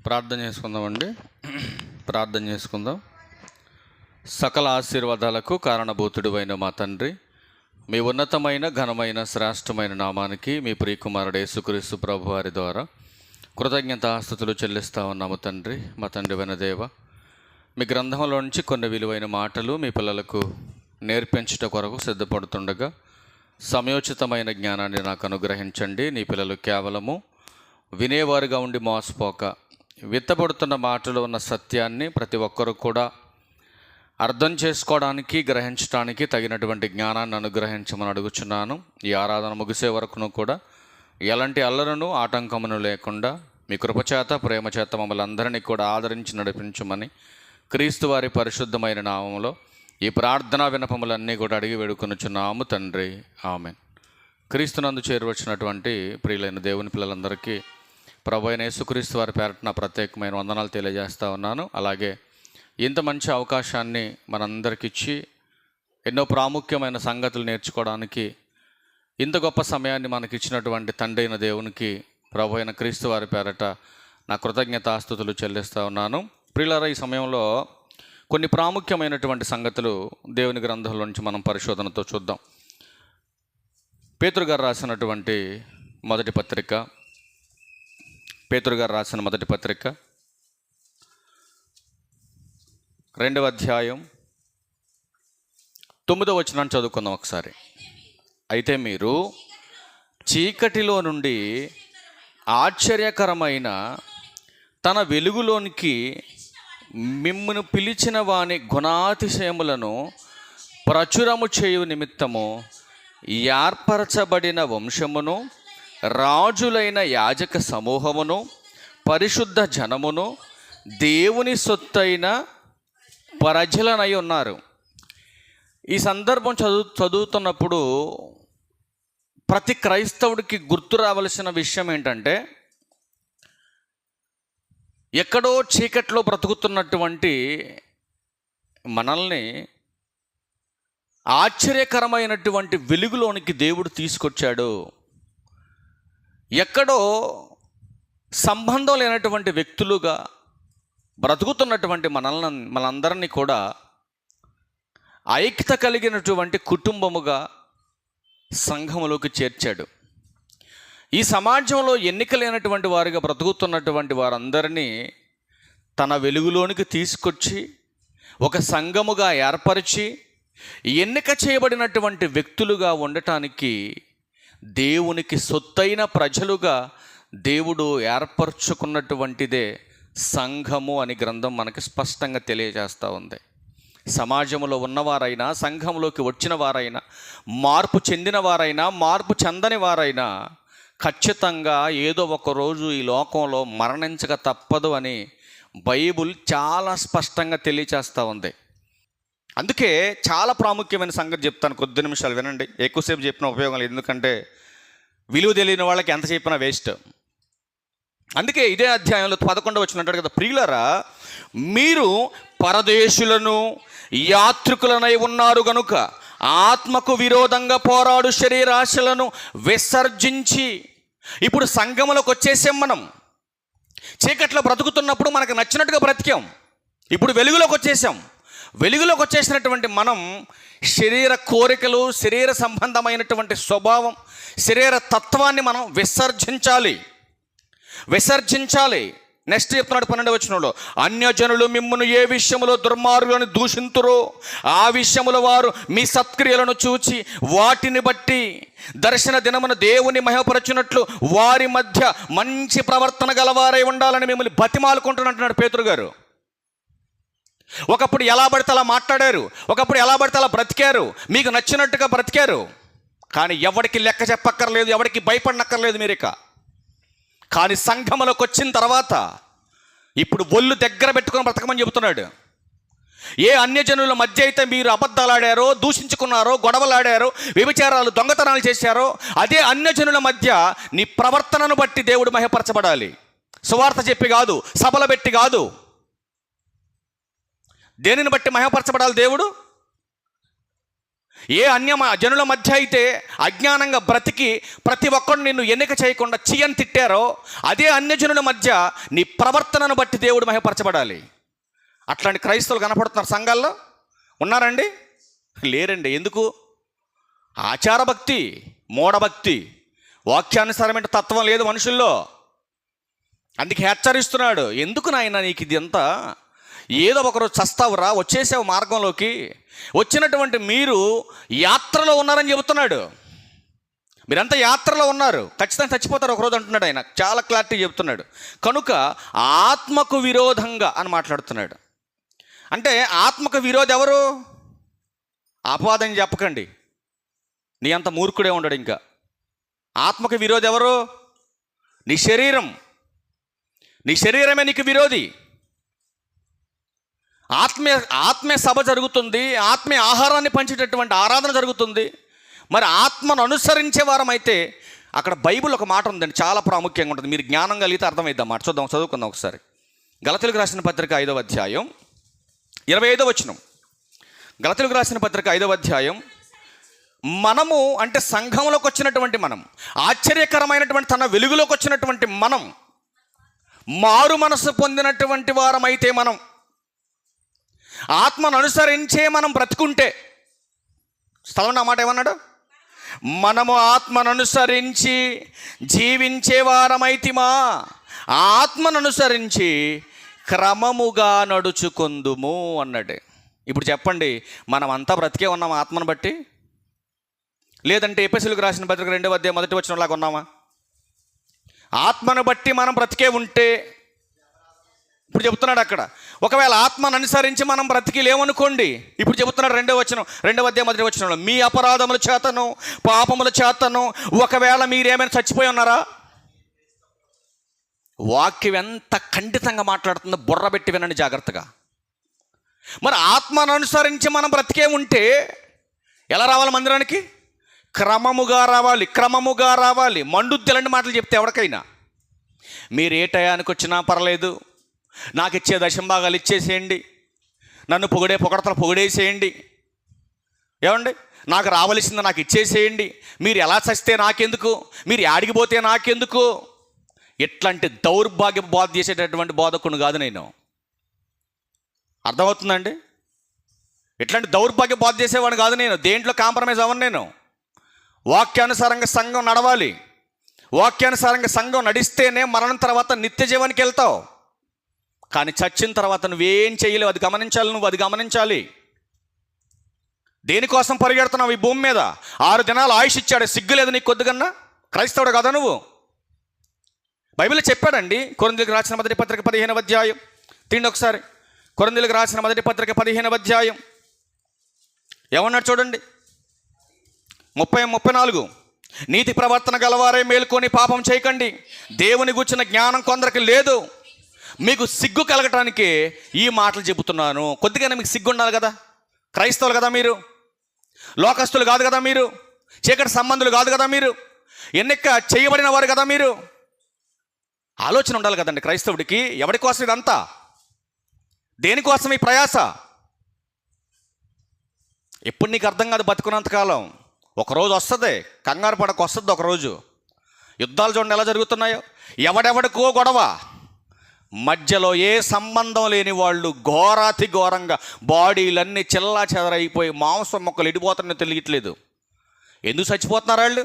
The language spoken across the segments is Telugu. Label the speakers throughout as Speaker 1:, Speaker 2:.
Speaker 1: ప్రార్థన చేసుకుందామండి. ప్రార్థన చేసుకుందాం. సకల ఆశీర్వాదాలకు కారణభూతుడువైన మా తండ్రి, మీ ఉన్నతమైన ఘనమైన శ్రేష్టమైన నామానికి మీ ప్రియకుమారుడు యేసుక్రీస్తు ప్రభు వారి ద్వారా కృతజ్ఞతాస్తుతులు చెల్లిస్తూ ఉన్నాము తండ్రి. మా తండ్రివైన దేవ, మీ గ్రంథంలో నుంచి కొన్ని విలువైన మాటలు మీ పిల్లలకు నేర్పించుట కొరకు సిద్ధపడుతుండగా సమయోచితమైన జ్ఞానాన్ని నాకు అనుగ్రహించండి. నీ పిల్లలు కేవలము వినేవారుగా ఉండి మోసపోక, విత్తబడుతున్న మాటలో ఉన్న సత్యాన్ని ప్రతి ఒక్కరూ కూడా అర్థం చేసుకోవడానికి, గ్రహించడానికి తగినటువంటి జ్ఞానాన్ని అనుగ్రహించమని అడుగుచున్నాను. ఈ ఆరాధన ముగిసే వరకును కూడా ఎలాంటి అల్లరను ఆటంకమును లేకుండా మీ కృపచేత ప్రేమచేత మమ్మల్ని అందరినీ కూడా ఆదరించి నడిపించమని క్రీస్తు వారి పరిశుద్ధమైన నామంలో ఈ ప్రార్థనా విన్నపములన్నీ కూడా అడిగి వేడుకొనుచున్నాము తండ్రి, ఆమెన్. క్రీస్తునందు చేరువచ్చినటువంటి ప్రియులైన దేవుని పిల్లలందరికీ ప్రభు అయిన యేసుక్రీస్తు వారి పేరట నా ప్రత్యేకమైన వందనాలు తెలియజేస్తూ ఉన్నాను. అలాగే ఇంత మంచి అవకాశాన్ని మనందరికి ఇచ్చి ఎన్నో ప్రాముఖ్యమైన సంగతులు నేర్చుకోవడానికి ఇంత గొప్ప సమయాన్ని మనకి ఇచ్చినటువంటి తండ్రి అయిన దేవునికి ప్రభు అయిన క్రీస్తు వారి పేరట నా కృతజ్ఞతాస్తుతులు చెల్లిస్తూ ఉన్నాను. ప్రియులారా, ఈ సమయంలో కొన్ని ప్రాముఖ్యమైనటువంటి సంగతులు దేవుని గ్రంథంలో నుంచి మనం పరిశోధనతో చూద్దాం. పేతురు గారు రాసినటువంటి మొదటి పత్రిక, పేతురు గారు రాసిన మొదటి పత్రిక 2వ అధ్యాయం 9వ వచనాన్ని చదువుకుందాం ఒకసారి. అయితే మీరు చీకటిలో నుండి ఆశ్చర్యకరమైన తన వెలుగులోనికి మిమ్మును పిలిచిన వాని గుణాతిశయములను ప్రచురము చేయు నిమిత్తము ఏర్పరచబడిన వంశమును, రాజులైన యాజక సమూహమును, పరిశుద్ధ జనమును, దేవుని సొత్తైన ప్రజలనై ఉన్నారు. ఈ సందర్భం చదువుతున్నప్పుడు ప్రతి క్రైస్తవుడికి గుర్తు రావలసిన విషయం ఏంటంటే, ఎక్కడో చీకట్లో బ్రతుకుతున్నటువంటి మనల్ని ఆశ్చర్యకరమైనటువంటి వెలుగులోనికి దేవుడు తీసుకొచ్చాడు. ఎక్కడో సంబంధం లేనటువంటి వ్యక్తులుగా బ్రతుకుతున్నటువంటి మనందరినీ కూడా ఐక్యత కలిగినటువంటి కుటుంబముగా సంఘములోకి చేర్చాడు. ఈ సమాజంలో ఎన్నిక లేనటువంటి వారిగా బ్రతుకుతున్నటువంటి వారందరినీ తన వెలుగులోనికి తీసుకొచ్చి ఒక సంఘముగా ఏర్పరిచి ఎన్నిక చేయబడినటువంటి వ్యక్తులుగా ఉండటానికి దేవునికి సొత్తైన ప్రజలుగా దేవుడు ఏర్పరచుకున్నటువంటిదే సంఘము అని గ్రంథం మనకి స్పష్టంగా తెలియజేస్తూ ఉంది. సమాజంలో ఉన్నవారైనా, సంఘంలోకి వచ్చిన వారైనా, మార్పు చెందిన వారైనా, మార్పు చెందని వారైనా ఖచ్చితంగా ఏదో ఒక రోజు ఈ లోకంలో మరణించక తప్పదు అని బైబుల్ చాలా స్పష్టంగా తెలియజేస్తూ ఉంది. అందుకే చాలా ప్రాముఖ్యమైన సంగతి చెప్తాను, కొద్ది నిమిషాలు వినండి. ఎక్కువసేపు చెప్పిన ఉపయోగం లేదు, ఎందుకంటే విలువ తెలియని వాళ్ళకి ఎంత చెప్పినా వేస్ట్. అందుకే ఇదే అధ్యాయంలో 11వ వచనం అంటాడు కదా, ప్రియులారా మీరు పరదేశులను యాత్రికులనై ఉన్నారు గనుక ఆత్మకు విరోధంగా పోరాడు శరీరాశలను విసర్జించి. ఇప్పుడు సంఘములకు వచ్చేసాం. మనం చీకట్లో బ్రతుకుతున్నప్పుడు మనకు నచ్చినట్టుగా బ్రతికాం. ఇప్పుడు వెలుగులోకి వచ్చేసాం. వెలుగులోకి వచ్చేసినటువంటి మనం శరీర కోరికలు, శరీర సంబంధమైనటువంటి స్వభావం, శరీర తత్వాన్ని మనం విసర్జించాలి. నెక్స్ట్ చెప్తున్నాడు 12వ వచనంలో, అన్యజనులు మిమ్మును ఏ విషయములో దుర్మార్గులను దూషింతురో ఆ విషయముల వారు మీ సత్క్రియలను చూచి వాటిని బట్టి దర్శన దినమున దేవుని మహిమపరచునట్లు వారి మధ్య మంచి ప్రవర్తన గలవారై ఉండాలని మిమ్మల్ని బతిమాలుకుంటున్నట్టున్నాడు పేతురు గారు. ఒకప్పుడు ఎలా పడితే అలా మాట్లాడారు, ఒకప్పుడు ఎలా పడితే అలా బ్రతికారు, మీకు నచ్చినట్టుగా బ్రతికారు. కానీ ఎవరికి లెక్క చెప్పక్కర్లేదు, ఎవరికి భయపడనక్కర్లేదు మీరిక. కానీ సంఘములోకి వచ్చిన తర్వాత ఇప్పుడు ఒళ్ళు దగ్గర పెట్టుకొని బ్రతకమని చెబుతున్నాడు. ఏ అన్యజనుల మధ్య అయితే మీరు అబద్ధాలాడారో, దూషించుకున్నారో, గొడవలాడారో, వ్యభిచారాలు, దొంగతనాలు చేశారో, అదే అన్యజనుల మధ్య నీ ప్రవర్తనను బట్టి దేవుడు మహిమపరచబడాలి. సువార్త చెప్పి కాదు, సభలు పెట్టి కాదు. దేనిని బట్టి మహిమపరచబడాలి దేవుడు? ఏ జనుల మధ్య అయితే అజ్ఞానంగా బ్రతికి ప్రతి ఒక్కరు నిన్ను ఎన్నిక చేయకుండా చీయని తిట్టారో, అదే అన్యజనుల మధ్య నీ ప్రవర్తనను బట్టి దేవుడు మహిమపరచబడాలి. అట్లాంటి క్రైస్తవులు కనపడుతున్నారు సంఘాల్లో? ఉన్నారండి? లేరండి. ఎందుకు? ఆచారభక్తి, మూఢభక్తి, వాక్యానుసారమైన తత్వం లేదు మనుషుల్లో. అందుకే హెచ్చరిస్తున్నాడు, ఎందుకు నాయన నీకు ఇది ఎంత? ఏదో ఒకరోజు చస్తావురా, వచ్చేసావు మార్గంలోకి. వచ్చినటువంటి మీరు యాత్రలో ఉన్నారని చెబుతున్నాడు. మీరంతా యాత్రలో ఉన్నారు, ఖచ్చితంగా చచ్చిపోతారు ఒకరోజు అంటున్నాడు ఆయన. చాలా క్లారిటీ చెబుతున్నాడు. కనుక ఆత్మకు విరోధంగా అని మాట్లాడుతున్నాడు. అంటే ఆత్మకు విరోధి ఎవరు? అపవాదం చెప్పకండి, నీ అంత మూర్ఖుడే ఉండడు. ఇంకా ఆత్మకు విరోధి ఎవరు? నీ శరీరం. నీ శరీరమే నీకు విరోధి. ఆత్మీయ సభ జరుగుతుంది, ఆత్మీయ ఆహారాన్ని పంచేటటువంటి ఆరాధన జరుగుతుంది. మరి ఆత్మను అనుసరించే వారం అయితే అక్కడ బైబిల్ ఒక మాట ఉందండి, చాలా ప్రాముఖ్యంగా ఉంటుంది. మీరు జ్ఞానం కలిగితే అర్థమైద్దాం మాట. చూద్దాం, చదువుకుందాం ఒకసారి. గలతీయులకు రాసిన పత్రిక 5వ అధ్యాయం 25వ వచనం. గలతీయులకు రాసిన పత్రిక 5వ అధ్యాయం. మనము అంటే సంఘంలోకి వచ్చినటువంటి మనం, ఆశ్చర్యకరమైనటువంటి తన వెలుగులోకి వచ్చినటువంటి మనం, మారు మనసు పొందినటువంటి వారమైతే మనం, ఆత్మను అనుసరించే మనం బ్రతుకుంటే, స్థలం మాట ఏమన్నాడు? మనము ఆత్మను అనుసరించి జీవించే వారమైతిమా, ఆత్మను అనుసరించి క్రమముగా నడుచుకుందుము అన్నాడు. ఇప్పుడు చెప్పండి, మనం అంతా బ్రతికే ఉన్నామా ఆత్మను బట్టి? లేదంటే ఎఫెసీయులకు రాసిన పత్రిక 2వ అధ్యాయం 1వ వచనంలాగా ఉన్నామా? ఆత్మను బట్టి మనం బ్రతికే ఉంటే, ఇప్పుడు చెబుతున్నాడు అక్కడ, ఒకవేళ ఆత్మను అనుసరించి మనం బ్రతికి లేవనుకోండి, ఇప్పుడు చెబుతున్నాడు 2వ అధ్యాయం 1వ వచనంలో, మీ అపరాధముల చేతను పాపముల చేతను ఒకవేళ మీరేమైనా చచ్చిపోయి ఉన్నారా? వాక్యం ఎంత ఖండితంగా మాట్లాడుతుందో బుర్ర పెట్టి వినండి జాగ్రత్తగా. మరి ఆత్మను అనుసరించి మనం బ్రతికే ఉంటే ఎలా రావాలి మందిరానికి? క్రమముగా రావాలి, క్రమముగా రావాలి. మండుద్దెలండి మాటలు చెప్తే ఎవరికైనా, మీరు ఏ టయానికి వచ్చినా పర్లేదు, నాకు ఇచ్చే దశంభాగాలు ఇచ్చేసేయండి, నన్ను పొగడతలు పొగిడేసేయండి, ఏమండి నాకు రావలసింది నాకు ఇచ్చేసేయండి, మీరు ఎలా చస్తే నాకెందుకు, మీరు యాడికి పోతే నాకెందుకు, ఇట్లాంటి దౌర్భాగ్య బోధ చేసేటటువంటి బోధకుడు కాదు నేను. అర్థమవుతుందండి? ఇట్లాంటి దౌర్భాగ్య బోధ చేసేవాడు కాదు నేను. దేంట్లో కాంప్రమైజ్ అవ్వను నేను. వాక్యానుసారంగా సంఘం నడవాలి. వాక్యానుసారంగా సంఘం నడిస్తేనే మరణం తర్వాత నిత్య జీవానికి వెళ్తావు. కానీ చచ్చిన తర్వాత నువ్వేం చేయలేవు, అది గమనించాలి. నువ్వు అది గమనించాలి. దేనికోసం పరిగెడుతున్నావు ఈ భూమి మీద? 6 దినాలు ఆయుష్ ఇచ్చాడు, సిగ్గులేదు నీకు కొద్దిగన్నా? క్రైస్తవుడు కదా నువ్వు? బైబిల్లో చెప్పాడండి. కొరింథీయులకు రాసిన మొదటి పత్రిక 15వ అధ్యాయం తిండి ఒకసారి. కొరింథీయులకు రాసిన మొదటి పత్రిక 15వ అధ్యాయం ఏమన్నాడు చూడండి, 30-34. నీతి ప్రవర్తన గలవారే మేల్కొని పాపం చేయకండి, దేవుని గూర్చిన జ్ఞానం కొందరికి లేదు, మీకు సిగ్గు కలగటానికి ఈ మాటలు చెబుతున్నాను. కొద్దిగానే మీకు సిగ్గు ఉండాలి కదా. క్రైస్తవులు కదా మీరు, లోకస్తులు కాదు కదా మీరు, చీకటి సంబంధులు కాదు కదా మీరు, ఎన్నిక చేయబడిన వారు కదా మీరు. ఆలోచన ఉండాలి కదండి క్రైస్తవుడికి. ఎవరి కోసం ఇదంతా? దేనికోసం ఈ ప్రయాస? ఎప్పుడు నీకు అర్థం కాదు బతుకున్నంతకాలం. ఒకరోజు వస్తుంది, కంగారు పడక వస్తుంది ఒకరోజు. యుద్ధాలు చూడండి ఎలా జరుగుతున్నాయో. ఎవడెవడికో గొడవ, మధ్యలో ఏ సంబంధం లేని వాళ్ళు ఘోరాతి ఘోరంగా బాడీలన్నీ చిల్లా చెదరైపోయి మాంసం మొక్కలు ఎడిపోతున్నాయో తెలియట్లేదు. ఎందుకు చచ్చిపోతున్నారు వాళ్ళు?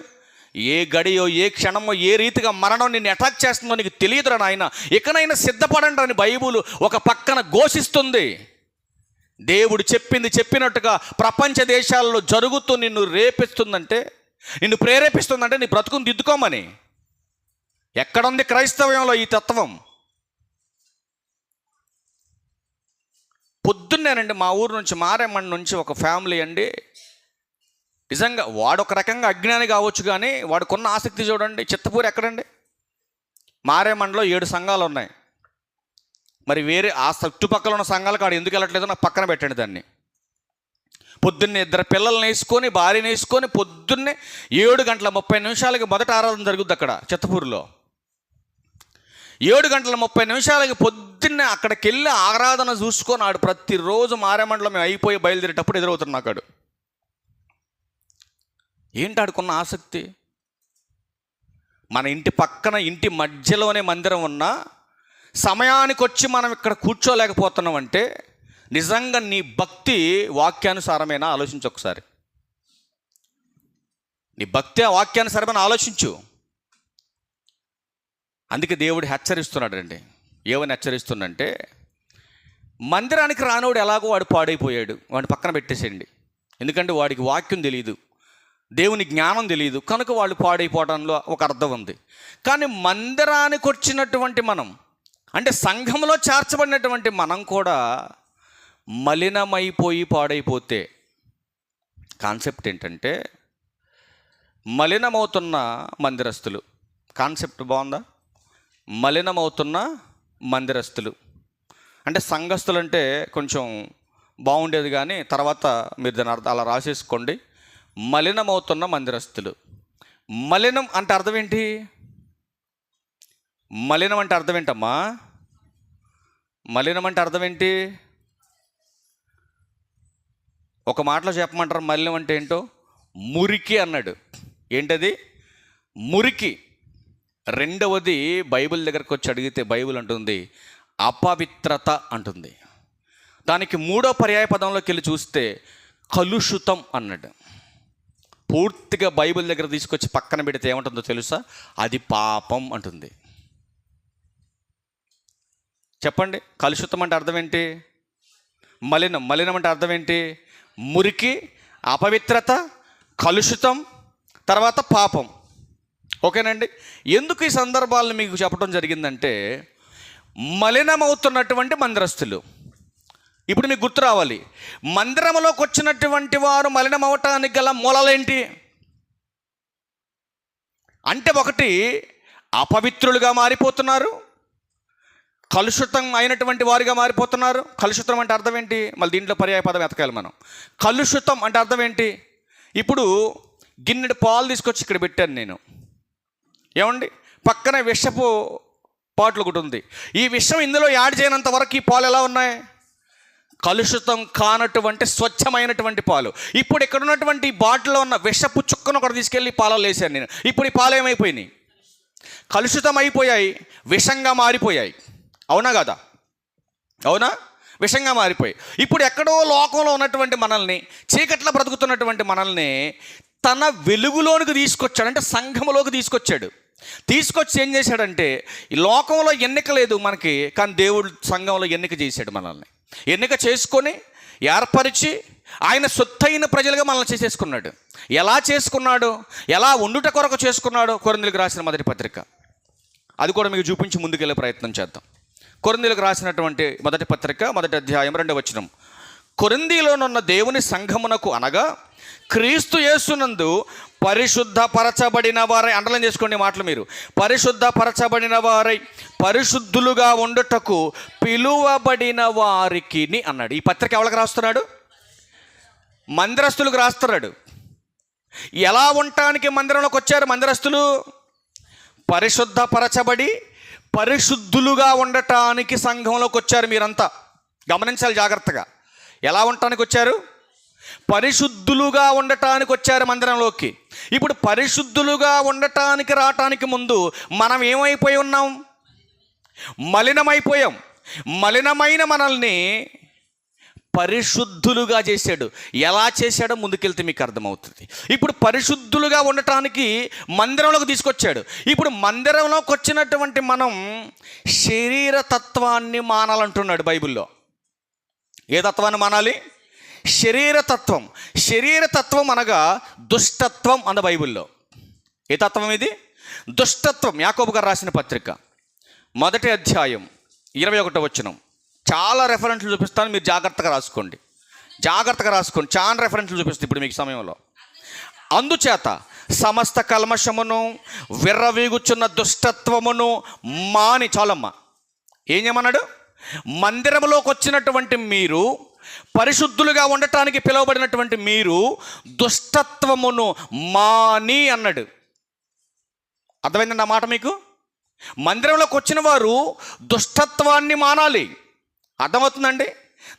Speaker 1: ఏ గడియో ఏ క్షణమో ఏ రీతిగా మరణం నిన్ను అటాక్ చేస్తుందో నీకు తెలియదురా నాయన. ఇకనైనా సిద్ధపడండి అని బైబుల్ ఒక పక్కన ఘోషిస్తుంది. దేవుడు చెప్పింది చెప్పినట్టుగా ప్రపంచ దేశాల్లో జరుగుతూ నిన్ను రేపిస్తుందంటే, నిన్ను ప్రేరేపిస్తుందంటే నీ బ్రతుకుని దిద్దుకోమని. ఎక్కడుంది క్రైస్తవ్యంలో ఈ తత్వం? పొద్దున్నేనండి మా ఊరు నుంచి మారేమణి నుంచి ఒక ఫ్యామిలీ అండి, నిజంగా వాడొక రకంగా అజ్ఞాని కావచ్చు కానీ వాడుకున్న ఆసక్తి చూడండి. చిత్తపూర్ ఎక్కడండి? మారేమణిలో 7 సంఘాలు ఉన్నాయి. మరి వేరే ఆ చుట్టుపక్కల ఉన్న సంఘాలు కాడు ఎందుకు వెళ్ళట్లేదో నాకు పక్కన పెట్టండి దాన్ని. పొద్దున్నే 2 పిల్లల్ని వేసుకొని భార్యని వేసుకొని పొద్దున్నే 7:30 మొదట ఆరాధన జరుగుద్ది అక్కడ చిత్తపూర్లో. 7:30 పొద్దున్నే అక్కడికి వెళ్ళి ఆరాధన చూసుకొని ఆడు ప్రతిరోజు మారేమండలో మేము అయిపోయి బయలుదేరేటప్పుడు ఎదురవుతున్నాడు. ఏంటి ఆడుకున్న ఆసక్తి? మన ఇంటి పక్కన ఇంటి మధ్యలోనే మందిరం ఉన్నా సమయానికి వచ్చి మనం ఇక్కడ కూర్చోలేకపోతున్నామంటే నిజంగా నీ భక్తి వాక్యానుసారమేనా? ఆలోచించు ఒకసారి. నీ భక్తి వాక్యానుసారమని ఆలోచించు. అందుకే దేవుడు హెచ్చరిస్తున్నాడు అండి. ఏమని హెచ్చరిస్తుందంటే, మందిరానికి రానోడు ఎలాగో వాడు పాడైపోయాడు, వాడిని పక్కన పెట్టేసేయండి. ఎందుకంటే వాడికి వాక్యం తెలియదు, దేవుని జ్ఞానం తెలియదు, కనుక వాళ్ళు పాడైపోవడంలో ఒక అర్థం ఉంది. కానీ మందిరానికి వచ్చినటువంటి మనం, అంటే సంఘంలో చేర్చబడినటువంటి మనం కూడా మలినమైపోయి పాడైపోతే కాన్సెప్ట్ ఏంటంటే, మలినమవుతున్న మందిరస్తులు. కాన్సెప్ట్ బాగుందా? మలినమవుతున్న మందిరస్తులు అంటే సంఘస్థులు అంటే కొంచెం బాగుండేది, కానీ తర్వాత మీరు దాని అర్థం అలా రాసేసుకోండి. మలినమవుతున్న మందిరస్తులు. మలినం అంటే అర్థం ఏంటి? మలినం అంటే అర్థం ఏంటమ్మా? మలినం అంటే అర్థం ఏంటి? ఒక మాటలో చెప్పమంటారు మలినం అంటే ఏంటో? మురికి అన్నాడు. ఏంటది? మురికి. రెండవది బైబిల్ దగ్గరకు వచ్చి అడిగితే బైబిల్ అంటుంది అపవిత్రత అంటుంది. దానికి మూడో పర్యాయ పదంలోకి వెళ్ళి చూస్తే కలుషితం అన్నాడు. పూర్తిగా బైబిల్ దగ్గర తీసుకొచ్చి పక్కన పెడితే ఏమంటుందో తెలుసా? అది పాపం అంటుంది. చెప్పండి, కలుషితం అంటే అర్థం ఏంటి? మలినం. మలినం అంటే అర్థం ఏంటి? మురికి, అపవిత్రత, కలుషితం, తర్వాత పాపం. ఓకేనండి. ఎందుకు ఈ సందర్భాలను మీకు చెప్పడం జరిగిందంటే, మలినమవుతున్నటువంటి మందిరస్తులు. ఇప్పుడు మీకు గుర్తు రావాలి, మందిరంలోకి వచ్చినటువంటి వారు మలినమవటానికి గల మూలాలేంటి అంటే, ఒకటి అపవిత్రులుగా మారిపోతున్నారు, కలుషితం అయినటువంటి వారిగా మారిపోతున్నారు. కలుషితం అంటే అర్థం ఏంటి? మళ్ళీ దీంట్లో పర్యాయ పదం ఎతకాలి మనం. కలుషితం అంటే అర్థం ఏంటి? ఇప్పుడు గిన్నెడు పాలు తీసుకొచ్చి ఇక్కడ పెట్టాను నేను, ఏమండి? పక్కన విషపు పాటలు ఒకటి ఉంది. ఈ విషం ఇందులో యాడ్ చేయనంత వరకు ఈ పాలు ఎలా ఉన్నాయి? కలుషితం కానటువంటి స్వచ్ఛమైనటువంటి పాలు. ఇప్పుడు ఇక్కడ ఉన్నటువంటి ఈ బాటిల్లో ఉన్న విషపు చుక్కను ఒకటి తీసుకెళ్ళి పాలలో వేసాను నేను. ఇప్పుడు ఈ పాలు ఏమైపోయినాయి? కలుషితం అయిపోయాయి, విషంగా మారిపోయాయి. అవునా కదా? అవునా? విషంగా మారిపోయాయి. ఇప్పుడు ఎక్కడో లోకంలో ఉన్నటువంటి మనల్ని, చీకట్లో బ్రతుకుతున్నటువంటి మనల్ని తన వెలుగులోనికి తీసుకొచ్చాడు, అంటే సంఘములోకి తీసుకొచ్చాడు. తీసుకొచ్చి ఏం చేశాడంటే, ఈ లోకంలో ఎన్నిక లేదు మనకి, కానీ దేవుడు సంఘంలో ఎన్నిక చేశాడు. మనల్ని ఎన్నిక చేసుకొని ఏర్పరిచి ఆయన సొత్తైన ప్రజలుగా మనల్ని చేసేసుకున్నాడు. ఎలా చేసుకున్నాడు? ఎలా ఉండుట కొరకు చేసుకున్నాడు? కొరింథీయులకు రాసిన మొదటి పత్రిక, అది కూడా మీకు చూపించి ముందుకెళ్ళే ప్రయత్నం చేద్దాం. కొరింథీయులకు రాసినటువంటి మొదటి పత్రిక, మొదటి అధ్యాయం 2వ వచనం. కొరింథీలోనున్న దేవుని సంఘమునకు అనగా క్రీస్తు యేసునందు పరిశుద్ధపరచబడిన వారై, అండర్లైన్ చేసుకోండి మాటలు మీరు, పరిశుద్ధపరచబడిన వారై పరిశుద్ధులుగా ఉండుటకు పిలువబడిన వారికి అన్నాడు. ఈ పత్రిక ఎవరికి రాస్తున్నాడు? మందిరస్తులకు రాస్తున్నాడు. ఎలా ఉండటానికి మందిరంలోకి వచ్చారు మందిరస్తులు? పరిశుద్ధపరచబడి పరిశుద్ధులుగా ఉండటానికి సంఘంలోకి వచ్చారు. మీరంతా గమనించాలి జాగ్రత్తగా. ఎలా ఉండటానికి వచ్చారు? పరిశుద్ధులుగా ఉండటానికి వచ్చారు మందిరంలోకి. ఇప్పుడు పరిశుద్ధులుగా ఉండటానికి రావటానికి ముందు మనం ఏమైపోయి ఉన్నాం? మలినమైపోయాం. మలినమైన మనల్ని పరిశుద్ధులుగా చేశాడు. ఎలా చేశాడో ముందుకెళ్తే మీకు అర్థమవుతుంది. ఇప్పుడు పరిశుద్ధులుగా ఉండటానికి మందిరంలోకి తీసుకొచ్చాడు. ఇప్పుడు మందిరంలోకి వచ్చినటువంటి మనం శరీర తత్వాన్ని మానాలంటున్నాడు బైబిల్లో. ఏ తత్వాన్ని మానాలి? శరీరతత్వం. శరీరతత్వం అనగా దుష్టత్వం అన్న బైబిల్లో. ఏ తత్వం ఇది? దుష్టత్వం. యాకోబు గారు రాసిన పత్రిక, మొదటి అధ్యాయం 21వ వచనం. చాలా రెఫరెన్స్లు చూపిస్తాను, మీరు జాగ్రత్తగా రాసుకోండి. చాలా రెఫరెన్స్లు చూపిస్తాను ఇప్పుడు మీకు సమయంలో. అందుచేత సమస్త కల్మషమును విర్రవీగుచున్న దుష్టత్వమును మాని, చాలమ్మా. ఏం చేయమన్నాడు? మందిరంలోకి వచ్చినటువంటి మీరు, పరిశుద్ధులుగా ఉండటానికి పిలువబడినటువంటి మీరు దుష్టత్వమును మాని అన్నాడు. అర్థమైందండి ఆ మాట మీకు? మందిరంలోకి వచ్చిన వారు దుష్టత్వాన్ని మానాలి. అర్థమవుతుందండి?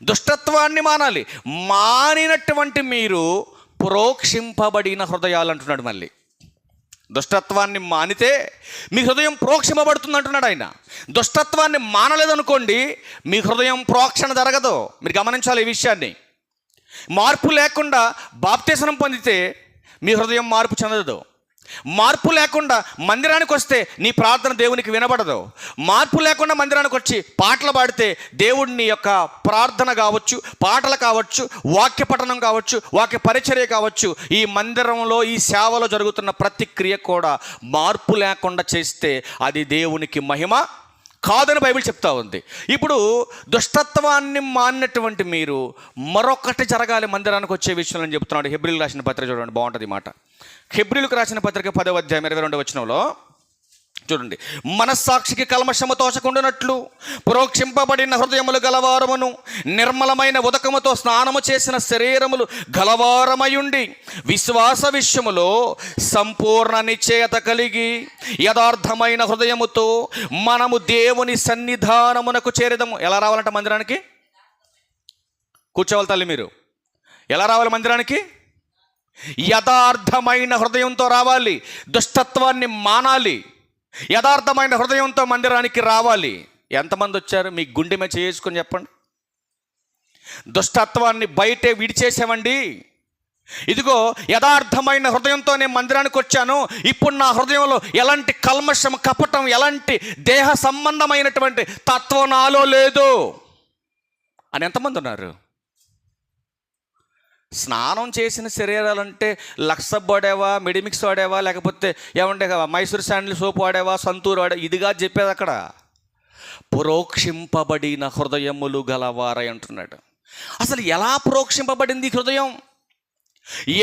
Speaker 1: దుష్టత్వాన్ని మానాలి. మానినటువంటి మీరు ప్రోక్షింపబడిన హృదయాలు అంటున్నాడు. మళ్ళీ దుష్టత్వాన్ని మానితే మీ హృదయం ప్రోక్షింపబడుతుంది అంటున్నాడు ఆయన. దుష్టత్వాన్ని మానలేదనుకోండి, మీ హృదయం ప్రోక్షణ జరగదు. మీరు గమనించాలి ఈ విషయాన్ని. మార్పు లేకుండా బాప్తిస్మం పొందితే మీ హృదయం మార్పు చెందదు. మార్పు లేకుండా మందిరానికి వస్తే నీ ప్రార్థన దేవునికి వినబడదు. మార్పు లేకుండా మందిరానికి వచ్చి పాటలు పాడితే దేవుడిని యొక్క ప్రార్థన కావచ్చు, పాటలు కావచ్చు, వాక్య పఠనం కావచ్చు, వాక్య పరిచర్య కావచ్చు, ఈ మందిరంలో ఈ సేవలో జరుగుతున్న ప్రతి క్రియ కూడా మార్పు లేకుండా చేస్తే అది దేవునికి మహిమ కాదని బైబిల్ చెప్తా ఉంది. ఇప్పుడు దుష్టత్వాన్ని మానినటువంటి మీరు మరొకటి జరగాలి మందిరానికి వచ్చే విషయంలో చెప్తున్నాడు. హెబ్రీలకు రాసిన పత్రిక చూడండి, బాగుంటుంది మాట. హెబ్రీలకు రాసిన పత్రిక 10వ అధ్యాయం 22వ వచనంలో చూడండి. మనస్సాక్షికి కల్మషము తోచకుండానట్లు ప్రోక్షింపబడిన హృదయములు గలవారమును, నిర్మలమైన ఉదకముతో స్నానము చేసిన శరీరములు గలవారమయుండి, విశ్వాస విషయములో సంపూర్ణ నిశ్చయత కలిగి యథార్థమైన హృదయముతో మనము దేవుని సన్నిధానమునకు చేరేదము. ఎలా రావాలంట మందిరానికి? కూర్చోవాలి తల్లి, మీరు ఎలా రావాలి మందిరానికి? యథార్థమైన హృదయంతో రావాలి. దుష్టత్వాన్ని మానాలి. యథార్థమైన హృదయంతో మందిరానికి రావాలి. ఎంతమంది వచ్చారు? మీ గుండె మీద చేసుకొని చెప్పండి. దుష్టత్వాన్ని బయటే విడిచేసామండి. ఇదిగో యథార్థమైన హృదయంతో నేను మందిరానికి వచ్చాను, ఇప్పుడు నా హృదయంలో ఎలాంటి కల్మషం, కపటం, ఎలాంటి దేహ సంబంధమైనటువంటి తత్వం నాలో లేదు అని ఎంతమంది ఉన్నారు? స్నానం చేసిన శరీరాలంటే లక్సబ్ వాడేవా, మెడిమిక్స్ వాడేవా, లేకపోతే ఏమంటే మైసూర్ శాండిల్ సోప్ వాడేవా, సంతూర్ వాడే, ఇదిగా చెప్పేది అక్కడ. ప్రోక్షింపబడిన హృదయములు గలవారై అంటున్నాడు. అసలు ఎలా ప్రోక్షింపబడింది హృదయం?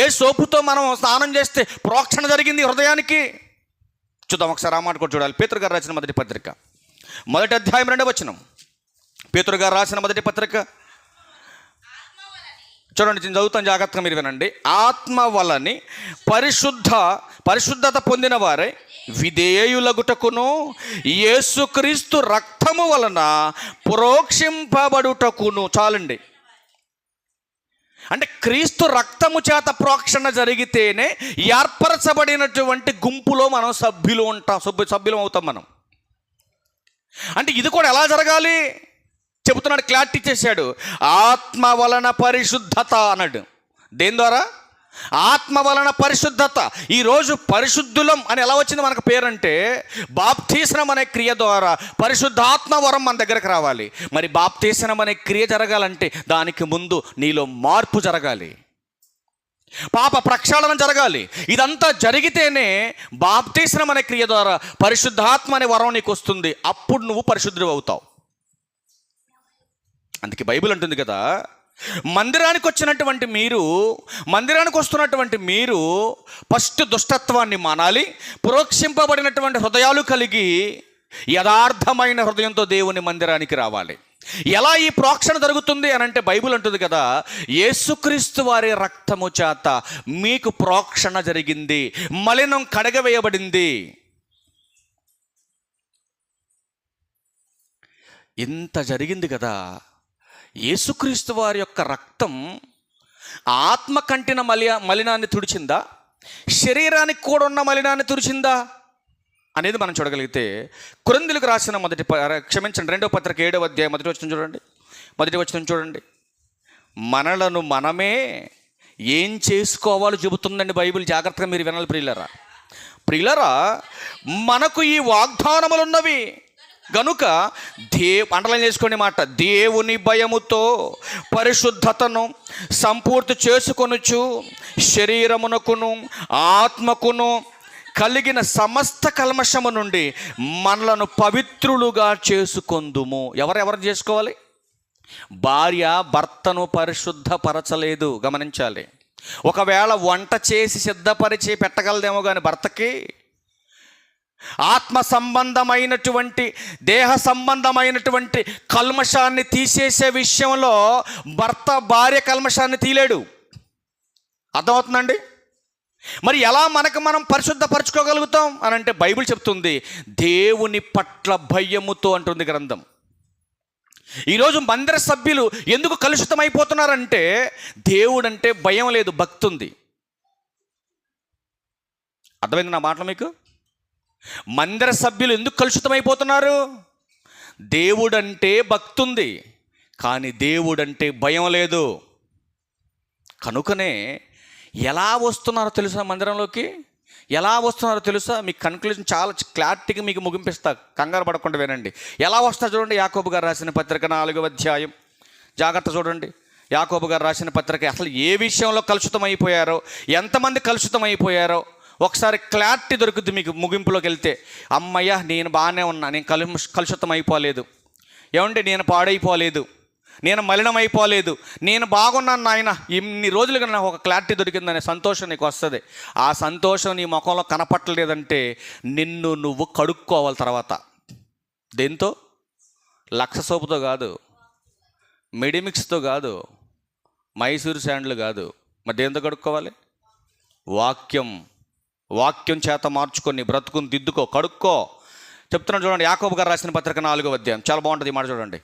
Speaker 1: ఏ సోపుతో మనం స్నానం చేస్తే ప్రోక్షణ జరిగింది హృదయానికి? చూద్దాం ఒకసారి ఆ మాట కూడా చూడాలి. పేతురు గారు రాసిన మొదటి పత్రిక 1వ అధ్యాయం 2వ వచనం. పేతురు గారు రాసిన మొదటి పత్రిక చూడండి, నేను చదువుతాను, జాగ్రత్తగా మీరు వినండి. ఆత్మ వలని పరిశుద్ధత పొందిన వారే విధేయులగుటకును యేసుక్రీస్తు రక్తము వలన ప్రోక్షింపబడుటకును. చాలండి. అంటే క్రీస్తు రక్తము చేత ప్రోక్షణ జరిగితేనే ఏర్పరచబడినటువంటి గుంపులో మనం సభ్యులం అవుతాం మనం. అంటే ఇది కూడా ఎలా జరగాలి చెబుతున్నాడు, క్లారిటీ చేశాడు. ఆత్మ వలన పరిశుద్ధత అన్నాడు. దేని ద్వారా? ఆత్మ వలన పరిశుద్ధత. ఈరోజు పరిశుద్ధులం అని ఎలా వచ్చింది మనకు పేరంటే, బాప్తీస్మం అనే క్రియ ద్వారా పరిశుద్ధాత్మ వరం మన దగ్గరకు రావాలి. మరి బాప్తీస్మం అనే క్రియ జరగాలంటే దానికి ముందు నీలో మార్పు జరగాలి, పాప ప్రక్షాళన జరగాలి. ఇదంతా జరిగితేనే బాప్తీస్మం అనే క్రియ ద్వారా పరిశుద్ధాత్మ అనే వరం నీకు వస్తుంది. అప్పుడు నువ్వు పరిశుద్ధుడు అవుతావు. అందుకే బైబిల్ అంటుంది కదా, మందిరానికి వస్తున్నటువంటి మీరు ఫస్ట్ దుష్టత్వాన్ని మానాలి, ప్రోక్షింపబడినటువంటి హృదయాలు కలిగి యథార్థమైన హృదయంతో దేవుని మందిరానికి రావాలి. ఎలా ఈ ప్రోక్షణ జరుగుతుంది అని అంటే బైబిల్ అంటుంది కదా, యేసుక్రీస్తు వారి రక్తము చేత మీకు ప్రోక్షణ జరిగింది, మలినం కడగవేయబడింది. ఇంత జరిగింది కదా. యేసుక్రీస్తు వారి యొక్క రక్తం ఆత్మ కంటిన మలినాన్ని తుడిచిందా, శరీరానికి కూడా ఉన్న మలినాన్ని తుడిచిందా అనేది మనం చూడగలిగితే, కొరింథీయులకు రాసిన 2వ పత్రిక 7వ అధ్యాయం 1వ వచనం చూడండి. మనలను మనమే ఏం చేసుకోవాలో చెబుతుందండి బైబిల్. జాగ్రత్తగా మీరు వినాలి ప్రియులరా. మనకు ఈ వాగ్దానములు ఉన్నవి గనుక అండర్లైన్ చేసుకోండి మాట, దేవుని భయముతో పరిశుద్ధతను సంపూర్తి చేసుకొనుచు శరీరమునకును ఆత్మకును కలిగిన సమస్త కల్మషము నుండి మనలను పవిత్రులుగా చేసుకొందుము. ఎవరెవరు చేసుకోవాలి? భార్య భర్తను పరిశుద్ధపరచలేదు, గమనించాలి. ఒకవేళ వంట చేసి సిద్ధపరిచి పెట్టగలదేమో కానీ భర్తకి ఆత్మ సంబంధమైనటువంటి దేహ సంబంధమైనటువంటి కల్మషాన్ని తీసేసే విషయంలో భర్త భార్య కల్మషాన్ని తీలేడు. అర్థమవుతుందండి? మరి ఎలా మనం పరిశుద్ధపరచుకోగలుగుతాం అని అంటే బైబిల్ చెప్తుంది, దేవుని పట్ల భయముతో అంటుంది గ్రంథం. ఈరోజు మందిర సభ్యులు ఎందుకు కలుషితమైపోతున్నారంటే దేవుడంటే భయం లేదు, భక్తి ఉంది. అర్థమైంది నా మాటలు మీకు? మందిర సభ్యులు ఎందుకు కలుషితమైపోతున్నారు? దేవుడంటే భక్తి ఉంది, కానీ దేవుడంటే భయం లేదు. కనుకనే ఎలా వస్తున్నారో తెలుసా? మందిరంలోకి ఎలా వస్తున్నారో తెలుసా? మీకు కన్క్లూజన్ చాలా క్లారిటీగా మీకు ముగింపిస్తా, కంగారు పడకుండా వినండి. ఎలా వస్తారు చూడండి. యాకోబు గారు రాసిన పత్రిక 4వ అధ్యాయం, జాగ్రత్త చూడండి. యాకోబు గారు రాసిన పత్రిక అసలు ఏ విషయంలో కలుషితం అయిపోయారో, ఎంతమంది కలుషితం అయిపోయారో ఒకసారి క్లారిటీ దొరుకుతుంది మీకు. ముగింపులోకి వెళ్తే, అమ్మయ్య నేను బాగానే ఉన్నా, నేను కలుషితం అయిపోలేదు, ఏమంటే నేను పాడైపోలేదు, నేను మలినమైపోలేదు, నేను బాగున్నాను నాయన, ఇన్ని రోజులుగా నాకు ఒక క్లారిటీ దొరికిందనే సంతోషం నీకు వస్తుంది. ఆ సంతోషం నీ ముఖంలో కనపట్టలేదంటే నిన్ను నువ్వు కడుక్కోవాలి. తర్వాత దేంతో? లక్ష సోపుతో కాదు, మెడిమిక్స్తో కాదు, మైసూర్ శాండ్లు కాదు, మరి దేంతో కడుక్కోవాలి? వాక్యం చేత మార్చుకొని బ్రతుకుని దిద్దుకో, కడుక్కో. చెప్తున్నాను చూడండి. యాకోబు గారు రాసిన పత్రిక 4వ అధ్యాయం, చాలా బాగుంటుంది ఈ మాట చూడండి.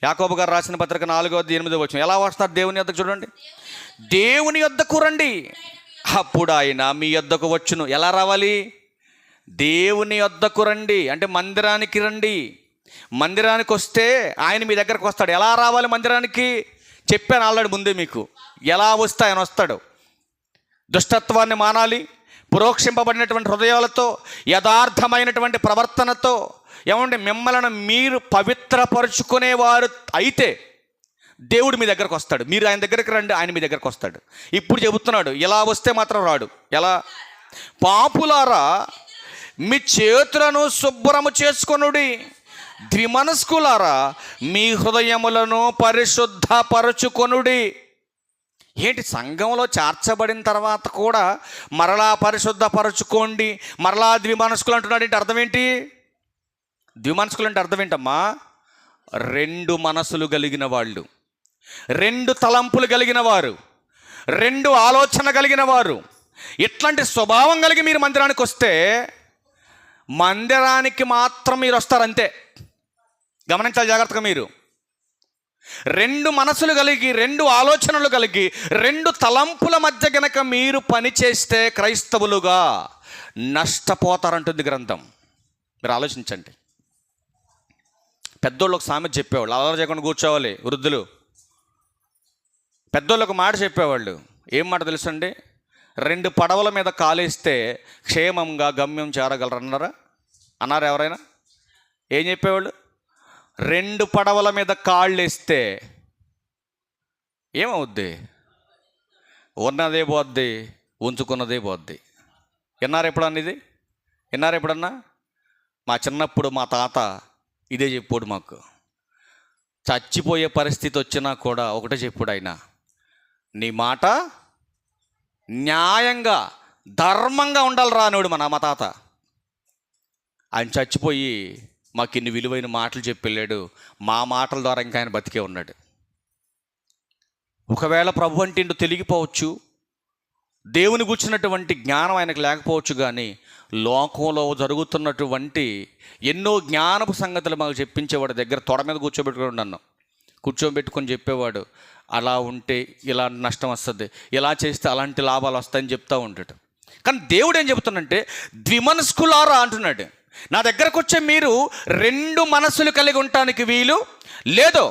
Speaker 1: యాకోబు గారు రాసిన పత్రిక 4వ అధ్యాయం 8వ వచనం. ఎలా వస్తారు దేవుని యొద్దకు? చూడండి, దేవుని యొద్దకు రండి, అప్పుడు ఆయన మీ యొద్దకు వచ్చును. ఎలా రావాలి? దేవుని యొద్దకు రండి అంటే మందిరానికి రండి. మందిరానికి వస్తే ఆయన మీ దగ్గరకు వస్తాడు. ఎలా రావాలి మందిరానికి? చెప్పాను ఆల్రెడీ ముందే మీకు. ఎలా వస్తే ఆయన వస్తాడు? దుష్టత్వాన్ని మానాలి, పురోక్షింపబడినటువంటి హృదయాలతో, యథార్థమైనటువంటి ప్రవర్తనతో, ఏమంటే మిమ్మల్ని మీరు పవిత్రపరుచుకునేవారు అయితే దేవుడు మీ దగ్గరకు వస్తాడు. మీరు ఆయన దగ్గరికి రండి, ఆయన మీ దగ్గరకు వస్తాడు. ఇప్పుడు చెబుతున్నాడు, ఎలా వస్తే మాత్రం రాడు. ఎలా? పాపులారా మీ చేతులను శుభ్రము చేసుకొనుడి, ద్విమనస్కులారా మీ హృదయములను పరిశుద్ధపరచుకొనుడి. ఏంటి? సంఘంలో చేర్చబడిన తర్వాత కూడా మరలా పరిశుద్ధపరచుకోండి, మరలా ద్విమనస్కులు అంటున్నాడు. ఏంటి అర్థం? ఏంటి ద్విమనస్కులు అంటే అర్థం ఏంటమ్మా? 2 మనసులు కలిగిన వాళ్ళు, 2 తలంపులు కలిగిన వారు, 2 ఆలోచన కలిగిన వారు. ఇట్లాంటి స్వభావం కలిగి మీరు మందిరానికి వస్తే మందిరానికి మాత్రం మీరు వస్తారు అంతే. గమనించాలి జాగ్రత్తగా. మీరు 2 మనసులు కలిగి, 2 ఆలోచనలు కలిగి, 2 తలంపుల మధ్య గనక మీరు పని చేస్తే క్రైస్తవులుగా నష్టపోతారంటుంది గ్రంథం. మీరు ఆలోచించండి. పెద్దోళ్ళకు సామెత చెప్పేవాళ్ళు, అలవాటు చేయకుండా కూర్చోవాలి. వృద్ధులు పెద్దోళ్ళకు మాట చెప్పేవాళ్ళు. ఏం మాట తెలుసండి? 2 పడవల మీద కాలేస్తే క్షేమంగా గమ్యం చేరగలరన్నారా? అన్నారా ఎవరైనా? ఏం చెప్పేవాళ్ళు? 2 పడవల మీద కాళ్ళు వేస్తే ఏమవుద్ది? ఉన్నదే పోద్ది, ఉంచుకున్నదే పోద్ది. విన్నారు ఎప్పుడన్నా ఇది? విన్నారు ఎప్పుడన్నా? మా చిన్నప్పుడు మా తాత ఇదే చెప్పాడు మాకు. చచ్చిపోయే పరిస్థితి వచ్చినా కూడా ఒకటే చెప్పుడు ఆయన, నీ మాట న్యాయంగా ధర్మంగా ఉండాలి రానివాడు మా తాత. ఆయన చచ్చిపోయి మాకు ఇన్ని విలువైన మాటలు చెప్పి వెళ్ళాడు. మా మాటల ద్వారా ఇంకా ఆయన బతికే ఉన్నాడు. ఒకవేళ ప్రభు అంటే ఏంటో తెలియకపోవచ్చు, దేవుని గుర్చినటువంటి జ్ఞానం ఆయనకు లేకపోవచ్చు, కానీ లోకంలో జరుగుతున్నటువంటి ఎన్నో జ్ఞానపు సంగతులు మాకు చెప్పించేవాడు. దగ్గర తొడ మీద కూర్చోబెట్టుకొని చెప్పేవాడు, అలా ఉంటే ఇలాంటి నష్టం వస్తుంది, ఇలా చేస్తే అలాంటి లాభాలు వస్తాయని చెప్తూ ఉంటాడు. కానీ దేవుడు ఏం చెబుతున్నాడంటే ద్విమనస్కులారా అంటున్నాడు. నా దగ్గరకు వచ్చే మీరు 2 మనసులు కలిగి ఉండటానికి వీలు లేదు.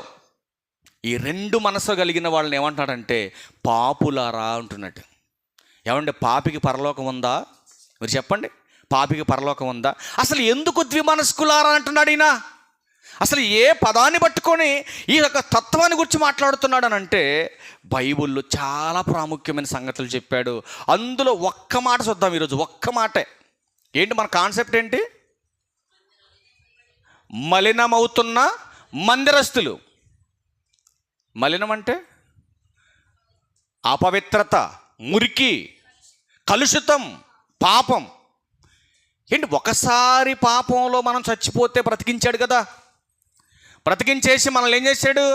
Speaker 1: ఈ 2 మనసు కలిగిన వాళ్ళని ఏమంటున్నాడంటే పాపులారా అంటున్నాడు. ఏమంటే పాపికి పరలోకం ఉందా? మీరు చెప్పండి, పాపికి పరలోకం ఉందా? అసలు ఎందుకు ద్విమనస్కులారా అంటున్నాడు ఈయన? అసలు ఏ పదాన్ని పట్టుకొని ఈ యొక్క తత్వాన్ని గురించి మాట్లాడుతున్నాడు అని అంటే బైబిల్లో చాలా ప్రాముఖ్యమైన సంగతులు చెప్పాడు. అందులో ఒక్క మాట చూద్దాం ఈరోజు. ఒక్క మాటే. ఏంటి మన కాన్సెప్ట్? ఏంటి? మలినమవుతున్న మందిరస్తులు. మలినం అంటే అపవిత్రత, మురికి, కలుషితం, పాపం. ఏంటి? ఒకసారి పాపంలో మనం చచ్చిపోతే బ్రతికించాడు కదా, బ్రతికించేసి మనల్ని ఏం చేశాడు?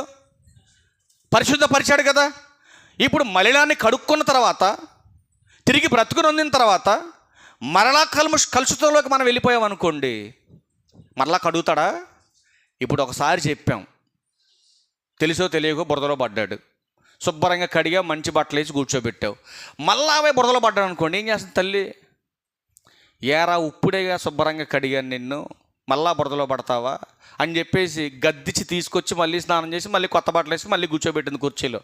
Speaker 1: పరిశుద్ధపరిచాడు కదా. ఇప్పుడు మలినాన్ని కడుక్కున్న తర్వాత, తిరిగి బ్రతుకుని పొందిన తర్వాత మరలా కలుషితంలోకి మనం వెళ్ళిపోయాం అనుకోండి, మరలా కడుగుతాడా? ఇప్పుడు ఒకసారి చెప్పాం, తెలుసో తెలియకో బురదలో పడ్డాడు, శుభ్రంగా కడిగా మంచి బట్టలు వేసి కూర్చోబెట్టావు, మళ్ళా అవే బురదలో పడ్డాడు అనుకోండి, ఏం చేస్తుంది తల్లి? ఏరా ఉప్పుడేగా శుభ్రంగా కడిగాను నిన్ను, మళ్ళా బురదలో పడతావా అని చెప్పేసి గద్దించి తీసుకొచ్చి మళ్ళీ స్నానం చేసి మళ్ళీ కొత్త బట్టలు వేసి మళ్ళీ కూర్చోబెట్టింది కుర్చీలో.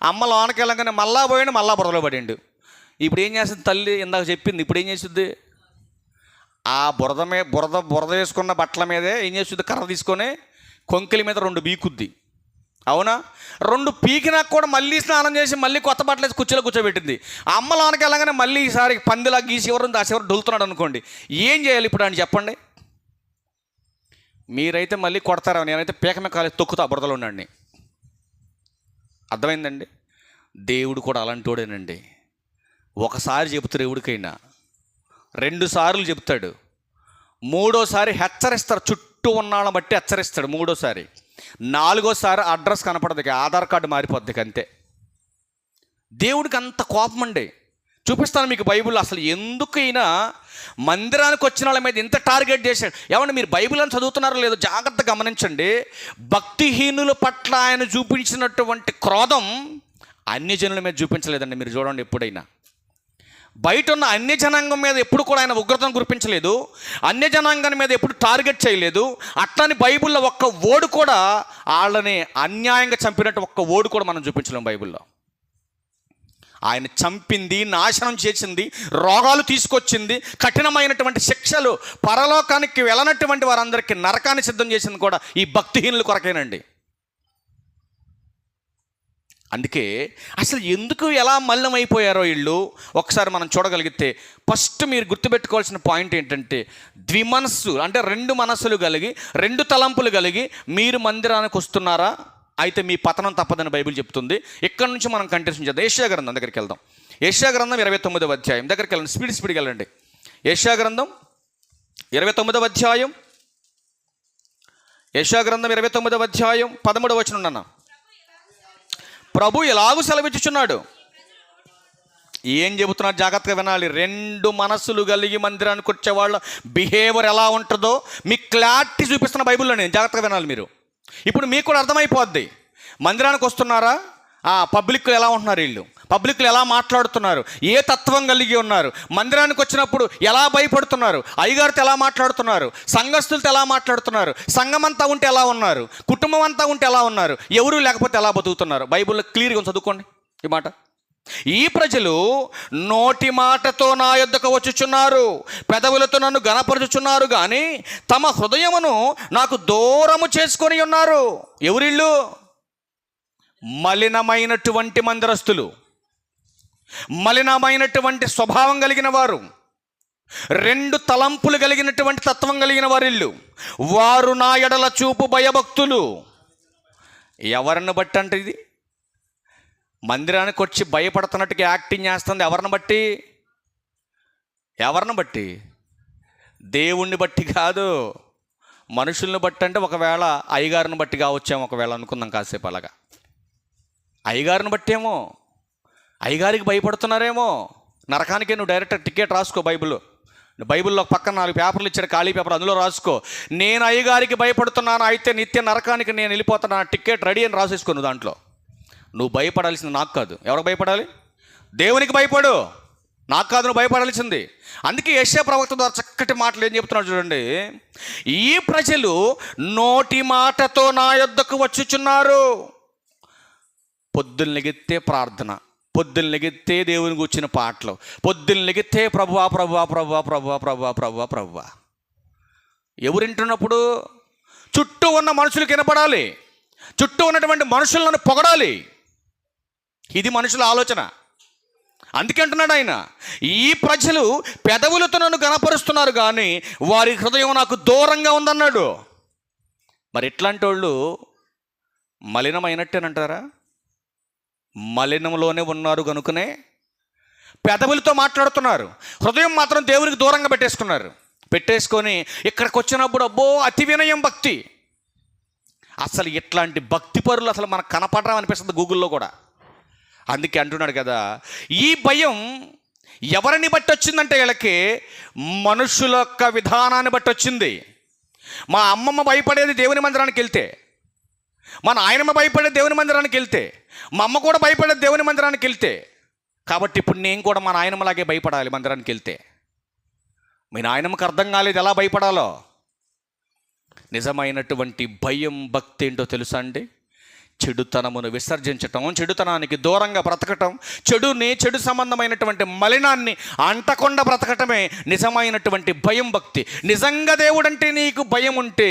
Speaker 1: అమ్మ లోనకి వెళ్ళగానే మళ్ళా పోయిండు, మళ్ళా బురదలో పడిండు. ఇప్పుడు ఏం చేస్తుంది తల్లి? ఇందాక చెప్పింది, ఇప్పుడు ఏం చేస్తుంది? ఆ బురద వేసుకున్న బట్టల మీదే ఏం చేస్తుంది? కర్ర తీసుకొని కొంకిల మీద 2 బీకుద్ది. అవునా? 2 పీకినా కూడా మళ్ళీ స్నానం చేసి మళ్ళీ కొత్త బట్టలు వేసి కుర్చీలో కూర్చోబెట్టింది. ఆ అమ్మ లోనకి వెళ్ళగానే మళ్ళీ ఈసారి పందిలా గీసి ఎవరు ఆ చివరు డొలుతున్నాడు అనుకోండి, ఏం చేయాలి ఇప్పుడు అని చెప్పండి? మీరైతే మళ్ళీ కొడతారా? నేనైతే పీకమే కాలేసి తొక్కుతా బురదలో ఉండండి. అర్థమైందండి? దేవుడు కూడా అలాంటోడేనండి. ఒకసారి చెబుతారు ఎవరికైనా, 2 సార్లు చెప్తాడు, 3వసారి హెచ్చరిస్తారు. చుట్టూ ఉన్నాళ్ళని బట్టి హెచ్చరిస్తాడు 3వసారి. 4వసారి అడ్రస్ కనపడదు, ఆధార్ కార్డు మారిపోద్ది అంతే. దేవుడికి అంత కోపం అండి. చూపిస్తాను మీకు బైబిల్. అసలు ఎందుకైనా మందిరానికి వచ్చిన వాళ్ళ మీద ఇంత టార్గెట్ చేశాడు. ఏమంటే మీరు బైబిల్ అని చదువుతున్నారో లేదో జాగ్రత్తగా గమనించండి. భక్తిహీనుల పట్ల ఆయన చూపించినటువంటి క్రోధం అన్యజనుల మీద చూపించలేదండి. మీరు చూడండి, ఎప్పుడైనా బయట ఉన్న అన్య జనాంగం మీద ఎప్పుడు కూడా ఆయన ఉగ్రతను కురిపించలేదు. అన్య జనాంగం మీద ఎప్పుడు టార్గెట్ చేయలేదు. అట్లని బైబిల్లో ఒక్క ఓడు కూడా వాళ్ళని అన్యాయంగా చంపినట్టు ఒక్క ఓడు కూడా మనం చూపించలేము బైబిల్లో. ఆయన చంపింది, నాశనం చేసింది, రోగాలు తీసుకొచ్చింది, కఠినమైనటువంటి శిక్షలు, పరలోకానికి వెళ్ళనటువంటి వారందరికీ నరకాన్ని సిద్ధం చేసింది కూడా ఈ భక్తిహీనుల కొరకేనండి. అందుకే అసలు ఎందుకు ఎలా మలినమైపోయారో వీళ్ళు ఒకసారి మనం చూడగలిగితే, ఫస్ట్ మీరు గుర్తుపెట్టుకోవాల్సిన పాయింట్ ఏంటంటే, ద్విమనస్సు అంటే 2 మనస్సులు కలిగి 2 తలంపులు కలిగి మీరు మందిరానికి వస్తున్నారా, అయితే మీ పతనం తప్పదని బైబిల్ చెప్తుంది. ఇక్కడ నుంచి మనం కంటిన్యూ చేద్దాం. యెషయా గ్రంథం దగ్గరికి వెళ్దాం. యెషయా గ్రంథం 29వ అధ్యాయం దగ్గరికి వెళ్ళండి. స్పీడ్కి వెళ్ళండి. యెషయా గ్రంథం 29వ అధ్యాయం, యెషయా గ్రంథం 29వ అధ్యాయం 13వ వచనం అన్న. ప్రభు ఎలాగూ సెలవిచ్చుచున్నాడు. ఏం చెబుతున్నారు? జాగ్రత్తగా వినాలి. 2 మనస్సులు కలిగి మందిరానికి వచ్చే వాళ్ళ బిహేవియర్ ఎలా ఉంటుందో మీకు క్లారిటీ చూపిస్తున్న బైబిల్లో. నేను జాగ్రత్తగా వినాలి మీరు. ఇప్పుడు మీకు కూడా అర్థమైపోద్ది. మందిరానికి వస్తున్నారా, పబ్లిక్లు ఎలా ఉంటున్నారు, వీళ్ళు పబ్లిక్లు ఎలా మాట్లాడుతున్నారు, ఏ తత్వం కలిగి ఉన్నారు, మందిరానికి వచ్చినప్పుడు ఎలా భయపడుతున్నారు, అయ్యగారితో ఎలా మాట్లాడుతున్నారు, సంఘస్థులతో ఎలా మాట్లాడుతున్నారు, సంఘం అంతా ఉంటే ఎలా ఉన్నారు, కుటుంబం అంతా ఉంటే ఎలా ఉన్నారు, ఎవరు లేకపోతే ఎలా బతుకుతున్నారు. బైబిల్లో క్లియర్గా చదువుకోండి ఈ మాట. ఈ ప్రజలు నోటి మాటతో నా యొద్దకు వచ్చుచున్నారు, పెదవులతో నన్ను గణపరుచుచున్నారు, కానీ తమ హృదయమును నాకు దూరము చేసుకొని ఉన్నారు. ఎవరిళ్ళు? మలినమైనటువంటి మందిరస్తులు, మలినమైనటువంటి స్వభావం కలిగిన వారు, 2 తలంపులు కలిగినటువంటి తత్వం కలిగిన వారిల్లు. వారు నా ఎడల చూపు భయభక్తులు. ఎవరిని బట్టి అంటే ఇది? మందిరానికి వచ్చి భయపడుతున్నట్టుగా యాక్టింగ్ చేస్తుంది. ఎవరిని బట్టి? ఎవరిని బట్టి? దేవుణ్ణి బట్టి కాదు, మనుషుల్ని బట్టి. అంటే ఒకవేళ అయ్యగారిని బట్టి కావచ్చేమో, ఒకవేళ అనుకుందాం కాసేపు అలాగా. అయ్యగారిని బట్టేమో, అయ్యగారికి భయపడుతున్నారేమో. నరకానికే నువ్వు డైరెక్ట్ టికెట్ రాసుకో. బైబిల్లో పక్కన 4 పేపర్లు ఇచ్చాడు, ఖాళీ పేపర్, అందులో రాసుకో, నేను అయ్యగారికి భయపడుతున్నాను, అయితే నిత్య నరకానికి నేను వెళ్ళిపోతున్నాను, టికెట్ రెడీ అని రాసేసుకో. నువ్వు దాంట్లో నువ్వు భయపడాల్సింది నాకు కాదు. ఎవరికి భయపడాలి? దేవునికి భయపడు, నాకు కాదు నువ్వు భయపడాల్సింది. అందుకే యెషయా ప్రవక్త ద్వారా చక్కటి మాటలు ఏం చెప్తున్నాడు చూడండి. ఈ ప్రజలు నోటి మాటతో నా యొద్దకు వచ్చుచున్నారు. పొద్దున్న లెగితే ప్రార్థన, పొద్దున్న లెగితే దేవుని కూర్చిన పాటలు, పొద్దున్న లెగితే ప్రభువా ప్రభువా ప్రభువా ప్రభువా ప్రభువా ప్రభువా ప్రభువా. ఎవరు వింటున్నప్పుడు? చుట్టూ ఉన్న మనుషులకు వినపడాలి, చుట్టూ ఉన్నటువంటి మనుషులను పొగడాలి. ఇది మనుషుల ఆలోచన. అందుకే అంటున్నాడు ఆయన, ఈ ప్రజలు పెదవులతో నన్ను గణపరుస్తున్నారు, కానీ వారి హృదయం నాకు దూరంగా ఉందన్నాడు. మరి ఇట్లాంటి వాళ్ళు మలినమైనట్టేనంటారా? మలినంలోనే ఉన్నారు కనుకనే పెదవులతో మాట్లాడుతున్నారు, హృదయం మాత్రం దేవునికి దూరంగా పెట్టేసుకొని ఇక్కడికి వచ్చినప్పుడు అబ్బో అతి వినయం భక్తి. అసలు ఇట్లాంటి భక్తి పరులు అసలు మనకు కనపడడం అనిపిస్తుంది గూగుల్లో కూడా. అందుకే అంటున్నాడు కదా, ఈ భయం ఎవరిని బట్టి వచ్చిందంటే వీళ్ళకి మనుషుల యొక్క విధానాన్ని బట్టి వచ్చింది. మా అమ్మమ్మ భయపడేది దేవుని మందిరానికి వెళ్తే, మా నాయనమ్మ భయపడేది దేవుని మందిరానికి వెళ్తే, మా అమ్మ కూడా భయపడేది దేవుని మందిరానికి వెళ్తే. కాబట్టి ఇప్పుడు నేను కూడా మా నాయనమ్మలాగే భయపడాలి మందిరానికి వెళ్తే. మీ నాయనమ్మకి అర్థం కాలేదు ఎలా భయపడాలో. నిజమైనటువంటి భయం, భక్తి ఏంటో తెలుసా అండి? చెడుతనమును విసర్జించటం, చెడుతనానికి దూరంగా బ్రతకటం, చెడు సంబంధమైనటువంటి మలినాన్ని అంటకుండా బ్రతకటమే నిజమైనటువంటి భయం, భక్తి. నిజంగా దేవుడంటే నీకు భయం ఉంటే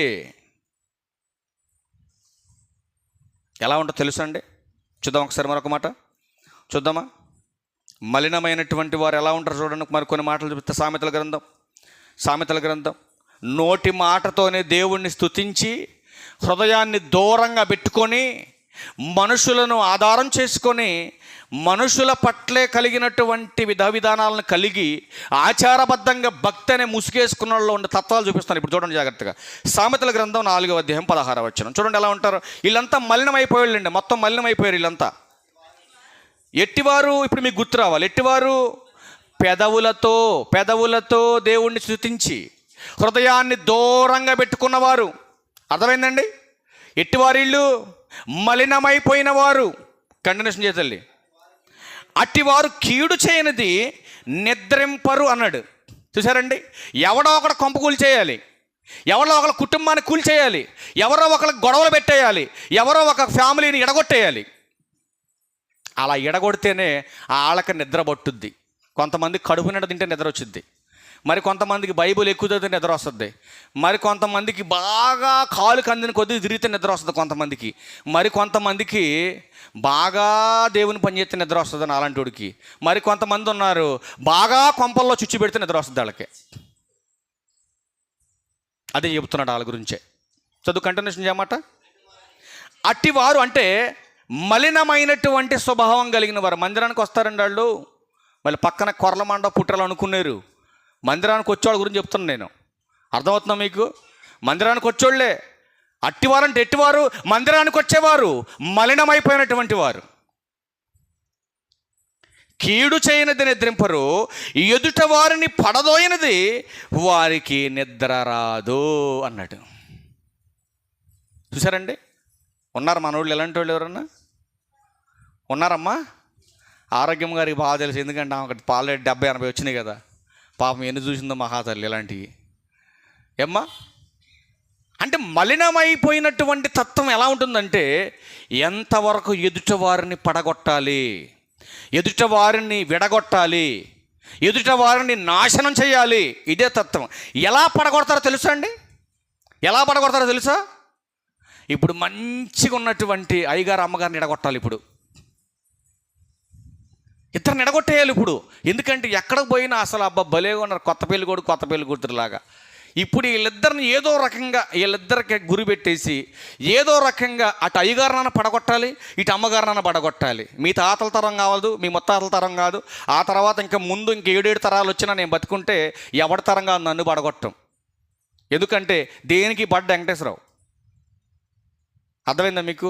Speaker 1: ఎలా ఉంటుందో తెలుసా అండి? చూద్దాం ఒకసారి మరొక మాట చూద్దామా? మలినమైనటువంటి వారు ఎలా ఉంటారు చూడండి. మరి కొన్ని మాటలు చూపిస్తే సామెతల గ్రంథం నోటి మాటతోనే దేవుణ్ణి స్తుతించి, హృదయాన్ని దూరంగా పెట్టుకొని, మనుషులను ఆధారం చేసుకొని, మనుషుల పట్లే కలిగినటువంటి విధానాలను కలిగి ఆచారబద్ధంగా భక్తి అనే ముసుగేసుకున్న వాళ్ళు ఉండే తత్వాలు చూపిస్తాను. ఇప్పుడు చూడండి జాగ్రత్తగా. సామెతల గ్రంథం 4వ అధ్యాయం 16వ వచనం చూడండి ఎలా ఉంటారు. వీళ్ళంతా మలినమైపోయాళ్ళండి, మొత్తం మలినమైపోయారు వీళ్ళంతా. ఎట్టివారు? ఇప్పుడు మీకు గుర్తు రావాలి. ఎట్టివారు? పెదవులతో దేవుణ్ణి స్తుతించి హృదయాన్ని దూరంగా పెట్టుకున్నవారు. అర్థమైందండి? ఎట్టివారు వీళ్ళు? మలినమైపోయిన వారు. కంటిన్యూషన్ చేతల్లి. అట్టివారు కీడు చేయనిది నిద్రింపరు అన్నాడు. చూసారండి? ఎవడో ఒకడు కొంప కూల్చేయాలి, ఎవరో ఒకళ్ళ కుటుంబాన్ని కూల్చేయాలి, ఎవరో ఒకళ్ళకి గొడవలు పెట్టేయాలి, ఎవరో ఒక ఫ్యామిలీని ఎడగొట్టేయాలి. అలా ఎడగొడితేనే ఆళ్ళకి నిద్ర పట్టుద్ది. కొంతమంది కడుపు నిండా తింటే నిద్ర వచ్చిద్ది, మరి కొంతమందికి బైబుల్ ఎక్కువ చదివితే నిద్ర వస్తుంది, మరి కొంతమందికి బాగా కాలు కందిన కొద్దీ తిరిగితే నిద్ర వస్తుంది కొంతమందికి, మరి కొంతమందికి బాగా దేవుని పని చేస్తే నిద్ర వస్తుంది అని అలాంటి వాడికి, మరి కొంతమంది ఉన్నారు బాగా కొంపల్లో చుచ్చు పెడితే నిద్ర వస్తుంది వాళ్ళకి. అదే చెబుతున్నాడు వాళ్ళ గురించే. చదువు కంటిన్యూషన్ చేయమాట. అట్టివారు అంటే మలినమైనటువంటి స్వభావం కలిగిన వారు. మందిరానికి వస్తారండి వాళ్ళు, మళ్ళీ పక్కన కొర్లమండ పుట్రలు అనుకున్నారు. మందిరానికి వచ్చేవాళ్ళ గురించి చెప్తున్నాను నేను. అర్థమవుతుందా మీకు? మందిరానికి వచ్చేవాళ్ళే అట్టివారంటే ఎట్టివారు? మందిరానికి వచ్చేవారు మలినమైపోయినటువంటి వారు. కీడు చేయనిది నిద్రింపరు, ఎదుట వారిని పడదోయనిది వారికి నిద్ర రాదు అన్నాడు. చూసారండి? ఉన్నారు మనోళ్ళు ఎలాంటి వాళ్ళు? ఎవరన్నా ఉన్నారమ్మా? ఆరోగ్యం గారికి బాగా తెలుసు, ఎందుకంటే ఆమె పాలు 70-80 వచ్చినాయి కదా. పాపం ఎన్ని చూసిందో మహాతల్లి ఇలాంటివి. ఏమ్మా అంటే మలినమైపోయినటువంటి తత్వం ఎలా ఉంటుందంటే, ఎంతవరకు ఎదుట వారిని పడగొట్టాలి, ఎదుట వారిని విడగొట్టాలి, ఎదుట వారిని నాశనం చేయాలి, ఇదే తత్వం. ఎలా పడగొడతారో తెలుసా అండి? ఎలా పడగొడతారో తెలుసా? ఇప్పుడు మంచిగా ఉన్నటువంటి అయ్యగారు అమ్మగారిని ఎడగొట్టాలి. ఇప్పుడు ఇద్దరిని ఎడగొట్టేయాలి ఇప్పుడు. ఎందుకంటే ఎక్కడికి పోయినా అసలు అబ్బా భలేగా ఉన్నారు, కొత్త పెళ్లి కూతురులాగా. ఇప్పుడు వీళ్ళిద్దరిని ఏదో రకంగా వీళ్ళిద్దరికి గురి పెట్టేసి ఏదో రకంగా అటు అయ్యగారినైనా పడగొట్టాలి, ఇటు అమ్మగారినైనా పడగొట్టాలి. మీ తాతల తరం కావద్దు, మీ ముత్తాతల తరం కాదు, ఆ తర్వాత ఇంకా ముందు ఇంక 7 తరాలు వచ్చినా నేను బతుకుంటే ఎవరి తరం కాదు నన్ను పడగొట్టం. ఎందుకంటే దేనికి పడ్డ వెంకటేశ్వరరావు. అర్థమైందా మీకు?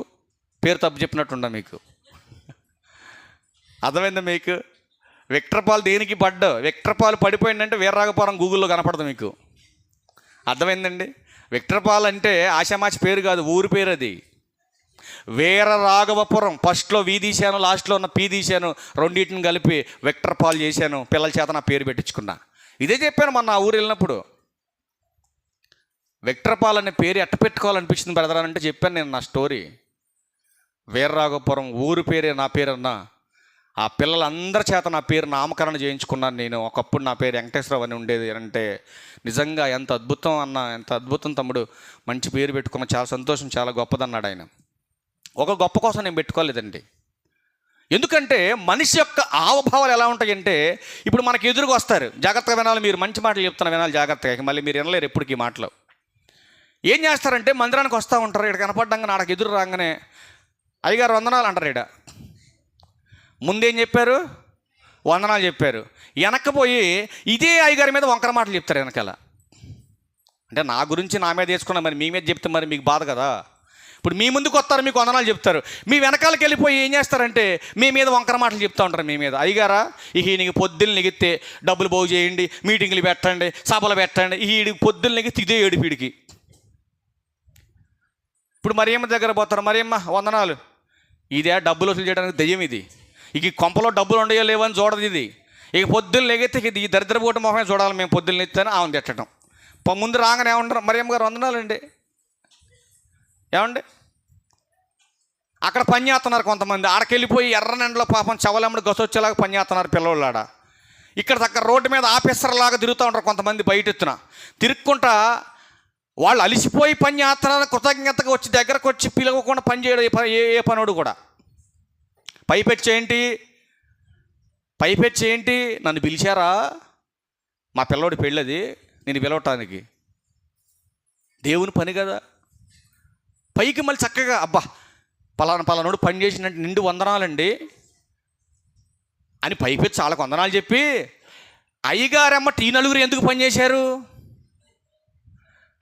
Speaker 1: పేరు తప్పు చెప్పినట్టుందా మీకు? అర్థమైందా మీకు? విక్టర్పాల్ దేనికి పడ్డా? విక్టర్పాల్ పడిపోయిందంటే వీరరాఘపురం గూగుల్లో కనపడదు మీకు. అర్థమైందండి? విక్టర్పాల్ అంటే ఆశామాచి పేరు కాదు, ఊరి పేరు అది. వీరరాఘవపురం. ఫస్ట్లో వి తీశాను, లాస్ట్లో ఉన్న పి తీశాను, రెండింటిని కలిపి విక్టర్పాల్ చేశాను. పిల్లల చేత నా పేరు పెట్టించుకున్నా. ఇదే చెప్పాను మొన్న ఆ ఊరు వెళ్ళినప్పుడు. విక్టర్పాల్ అనే పేరు ఎట్ట పెట్టుకోవాలనిపించింది బ్రదర్ అని అంటే చెప్పాను నేను నా స్టోరీ. వీరరాఘవపురం ఊరి పేరే నా పేరు అన్నా. ఆ పిల్లలందరి చేత నా పేరు నామకరణ చేయించుకున్నాను నేను. ఒకప్పుడు నా పేరు వెంకటేశ్వరరావు అని ఉండేది. అంటే నిజంగా ఎంత అద్భుతం అన్న, ఎంత అద్భుతం తమ్ముడు, మంచి పేరు పెట్టుకున్న, చాలా సంతోషం, చాలా గొప్పదన్నాడు ఆయన. ఒక గొప్ప కోసం నేను పెట్టుకోలేదండి. ఎందుకంటే మనిషి యొక్క హావభావాలు ఎలా ఉంటాయంటే, ఇప్పుడు మనకి ఎదురుగా వస్తారు, జాగ్రత్తగా వినాలి. మీరు మంచి మాటలు చెప్తున్నా వినాలి జాగ్రత్తగా, మళ్ళీ మీరు వినలేరు ఎప్పటికీ మాటలు. ఏం చేస్తారంటే మందిరానికి వస్తూ ఉంటారు, ఇక్కడ కనపడ్డంగా నాకు ఎదురు రాగానే అయ్యగారు వందనాలు అంటారు. ఇక్కడ ముందేం చెప్పారు? వందనాలు చెప్పారు. వెనక్కిపోయి ఇదే అయ్యగారి మీద వంకర మాటలు చెప్తారు వెనకాల. అంటే నా గురించి నా మీద వేసుకున్నా, మరి మీ మీద చెప్తే మరి మీకు బాధ కదా. ఇప్పుడు మీ ముందుకు వస్తారు, మీకు వందనాలు చెప్తారు, మీ వెనకాలకి వెళ్ళిపోయి ఏం చేస్తారంటే మీ మీద వంకర మాటలు చెప్తూ ఉంటారు. మీ మీద అయ్యగారా నీకు పొద్దున్న లెగితే డబ్బులు బాగు చేయండి, మీటింగ్లు పెట్టండి, సభలు పెట్టండి, పొద్దున్న లెగితే ఇదే ఏడుపీడికి. ఇప్పుడు మరియమ్మ దగ్గర పోతారు, మరియమ్మ వందనాలు. ఇదే డబ్బులు వసూలు చేయడానికి దయ్యం ఇది. కొంపలో డబ్బులు ఉండయో లేవని చూడదు ఇది. ఇక పొద్దున్న లెగితే ఈ దరిద్రపోటు మొహమే చూడాలి మేము, పొద్దున్న ఎత్తాను ఆమెను తిట్టడం. ముందు రాగానే ఏమంటారు, మరి అమ్మగారు వందనాలండి ఏమండి. అక్కడ పని చేస్తున్నారు కొంతమంది, ఆడకెళ్ళిపోయి ఎర్రనెండలో పాపం చవలమ్మడి గసొచ్చేలాగా పని చేస్తున్నారు పిల్లలు ఆడ. ఇక్కడ దగ్గర రోడ్డు మీద ఆఫీసర్లాగా తిరుగుతూ ఉంటారు కొంతమంది, బయట ఎత్తున తిరుక్కుంటా. వాళ్ళు అలిసిపోయి పని చేస్తున్నారు, కృతజ్ఞతగా వచ్చి దగ్గరకు వచ్చి పిలవకుండా పని చేయడం ఏ పనోడు కూడా. పైపెచ్చి ఏంటి నన్ను పిలిచారా, మా పిల్లోడి పెళ్ళది, నేను పిలవటానికి దేవుని పని కదా. పైకి మళ్ళీ చక్కగా అబ్బా పలానోడు పని చేసినట్టు నిండు వందనాలండి అని పైపెచ్చి వాళ్ళకు వందనాలు చెప్పి, అయ్యగారమ్మట ఈ నలుగురు ఎందుకు పనిచేశారు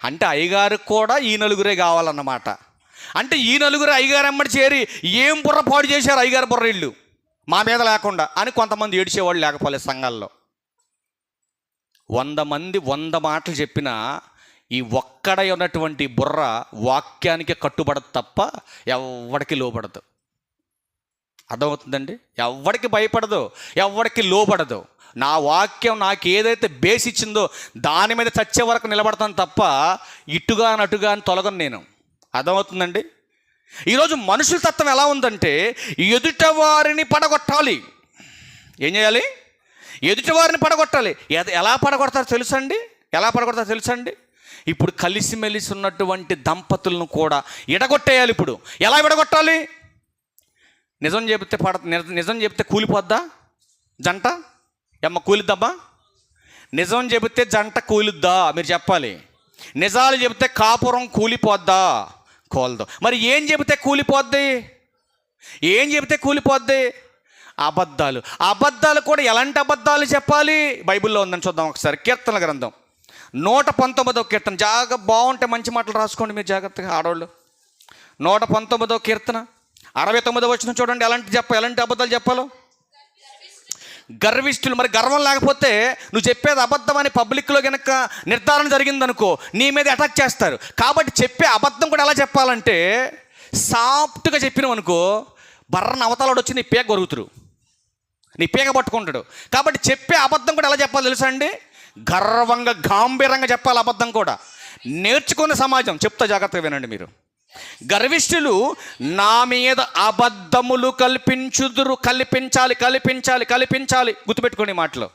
Speaker 1: అంటే అయ్యగారికి కూడా ఈ నలుగురే కావాలన్నమాట. అంటే ఈ నలుగురు అయ్యగారమ్మటి చేరి ఏం బుర్ర పాడు చేశారు అయ్యగారు బుర్ర ఇళ్ళు మా మీద లేకుండా అని కొంతమంది ఏడిచేవాళ్ళు లేకపోలేదు సంఘాల్లో. 100 మంది 100 మాటలు చెప్పినా ఈ ఒక్కడై ఉన్నటువంటి బుర్ర వాక్యానికి కట్టుబడదు తప్ప ఎవడికి లోబడదు. అర్థమవుతుందండి? ఎవడికి భయపడదు, ఎవడికి లోబడదు. నా వాక్యం నాకు ఏదైతే బేస్ ఇచ్చిందో దాని మీద చచ్చే వరకు నిలబడతాను తప్ప ఇటుగా నటుగా అని తొలగను నేను. అర్థమవుతుందండి? ఈరోజు మనుషుల తత్వం ఎలా ఉందంటే ఎదుటవారిని పడగొట్టాలి. ఏం చేయాలి? ఎదుటివారిని పడగొట్టాలి. ఎలా పడగొడతారో తెలుసండి? ఇప్పుడు కలిసిమెలిసి ఉన్నటువంటి దంపతులను కూడా ఎడగొట్టేయాలి. ఇప్పుడు ఎలా విడగొట్టాలి? నిజం చెబితే కూలిపోద్దా జంట? కూలిద్దామా? నిజం చెబితే జంట కూలిద్దా? మీరు చెప్పాలి. నిజాలు చెబితే కాపురం కూలిపోద్దా? కోల్దో. మరి ఏం చెబితే కూలిపోద్ది? అబద్ధాలు కూడా ఎలాంటి అబద్ధాలు చెప్పాలి? బైబిల్లో ఉందని చూద్దాం ఒకసారి. కీర్తనల గ్రంథం 119వ కీర్తన. బాగుంటే మంచి మాటలు రాసుకోండి మీరు జాగ్రత్తగా ఆడవాళ్ళు. 119వ కీర్తన 69వ వచనం చూడండి. ఎలాంటి అబద్ధాలు చెప్పాలో. గర్విష్ఠులు. మరి గర్వం లేకపోతే నువ్వు చెప్పేది అబద్ధం అని పబ్లిక్లో కనుక నిర్ధారణ జరిగిందనుకో నీ మీద అటాక్ చేస్తారు. కాబట్టి చెప్పే అబద్ధం కూడా ఎలా చెప్పాలంటే సాఫ్ట్గా చెప్పినావు అనుకో బర్రన అవతలాడు వచ్చి నీ పేక గొరుగుతురు, నీ పేక పట్టుకుంటాడు. కాబట్టి చెప్పే అబద్ధం కూడా ఎలా చెప్పాలో తెలుసా అండి? గర్వంగా గాంభీరంగా చెప్పాలి. అబద్ధం కూడా నేర్చుకునే సమాజం. చెప్తా జాగ్రత్తగా వినండి మీరు. గర్విష్ఠులు నా మీద అబద్ధములు కల్పించాలి. గుర్తుపెట్టుకోండి మాటలు.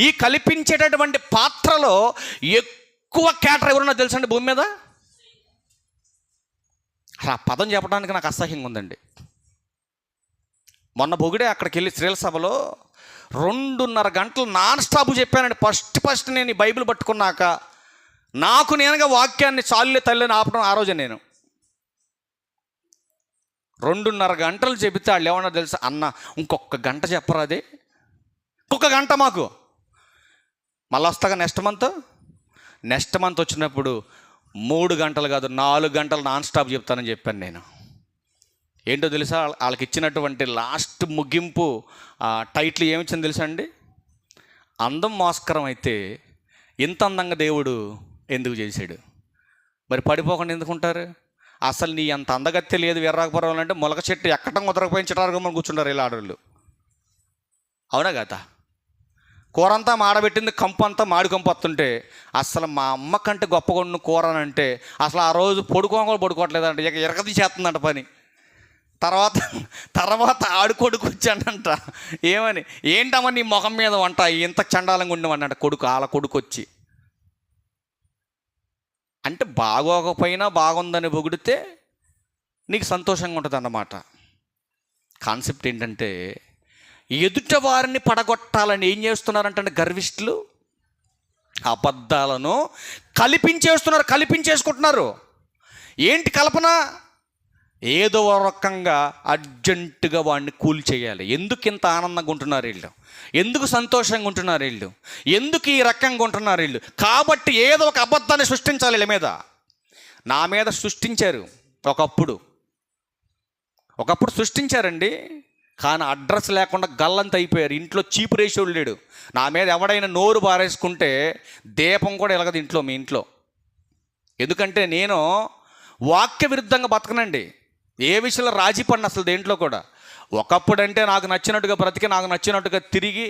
Speaker 1: ఈ కల్పించేటటువంటి పాత్రలో ఎక్కువ క్యాటర్ ఎవరున్నా తెలుసండి భూమి మీద? ఆ పదం చెప్పడానికి నాకు అసహ్యంగా ఉందండి. మొన్న బొగిడే అక్కడికి వెళ్ళి స్త్రీల సభలో 2.5 గంటలు నాన్ స్టాప్ చెప్పానండి. ఫస్ట్ నేను ఈ బైబిల్ పట్టుకున్నాక నాకు నేనుగా వాక్యాన్ని చాలులే తల్లిని ఆపడం ఆ రోజే. నేను 2.5 గంటలు చెబితే వాళ్ళు ఏమన్నా తెలుసా? అన్న ఇంకొక గంట చెప్పరా? అది ఇంకొక గంట మాకు మళ్ళీ వస్తాగా నెక్స్ట్ మంత్ వచ్చినప్పుడు 3 గంటలు కాదు 4 గంటలు నాన్ స్టాప్ చెప్తానని చెప్పాను నేను. ఏంటో తెలుసా? వాళ్ళకి ఇచ్చినటువంటి లాస్ట్ ముగింపు టైటిల్ ఏమిచ్చింది తెలుసా అండి? అందం మోస్కరం అయితే ఇంత అందంగా దేవుడు ఎందుకు చేశాడు? మరి పడిపోకుండా ఎందుకుంటారు? అసలు నీ అంత అందగత్తె లేదు వీర్రాకపోవడం అంటే మొలక చెట్టు ఎక్కడం కుదరకపోయిన చిటారుగమ్మని కూర్చుంటారు ఇలా ఆడవాళ్ళు. అవునా కదా? కూరంతా మాడబెట్టింది, కంపు అంతా మాడి కంపు వస్తుంటే అసలు మా అమ్మ కంటే గొప్పగొండు కూర అని అంటే అసలు ఆ రోజు పడుకోవట్లేదంట, ఇక ఎరగది చేస్తుందంట పని. తర్వాత ఆడుకొడుకు వచ్చాడంట. ఏమని? ఏంటమ్మా నీ ముఖం మీద వంట ఇంత చండాలంగా ఉండేవాడంట కొడుకు వచ్చి. అంటే బాగోకపోయినా బాగుందని పొగిడితే నీకు సంతోషంగా ఉంటుంది అన్నమాట. కాన్సెప్ట్ ఏంటంటే ఎదుట వారిని పడగొట్టాలని ఏం చేస్తున్నారంటే గర్విష్ఠులు అబద్ధాలను కల్పించేసుకుంటున్నారు. ఏంటి కల్పన? ఏదో రకంగా అర్జెంటుగా వాడిని కూల్ చేయాలి. ఎందుకు ఇంత ఆనందంగా ఉంటున్నారు వీళ్ళు? ఎందుకు సంతోషంగా ఉంటున్నారు వీళ్ళు? ఎందుకు ఈ రకంగా ఉంటున్నారు వీళ్ళు? కాబట్టి ఏదో ఒక అబద్ధాన్ని సృష్టించాలి వీళ్ళ మీద. నా మీద సృష్టించారు ఒకప్పుడు సృష్టించారండి. కానీ అడ్రస్ లేకుండా గల్లంత అయిపోయారు. ఇంట్లో చీపు రేషోడు లేడు. నా మీద ఎవడైనా నోరు బారేసుకుంటే దీపం కూడా ఎలగదు ఇంట్లో, మీ ఇంట్లో. ఎందుకంటే నేను వాక్య విరుద్ధంగా బతకనండి. ఏ విషయంలో రాజీ పడిన అసలు దేంట్లో కూడా ఒకప్పుడంటే నాకు నచ్చినట్టుగా బ్రతికి నాకు నచ్చినట్టుగా తిరిగి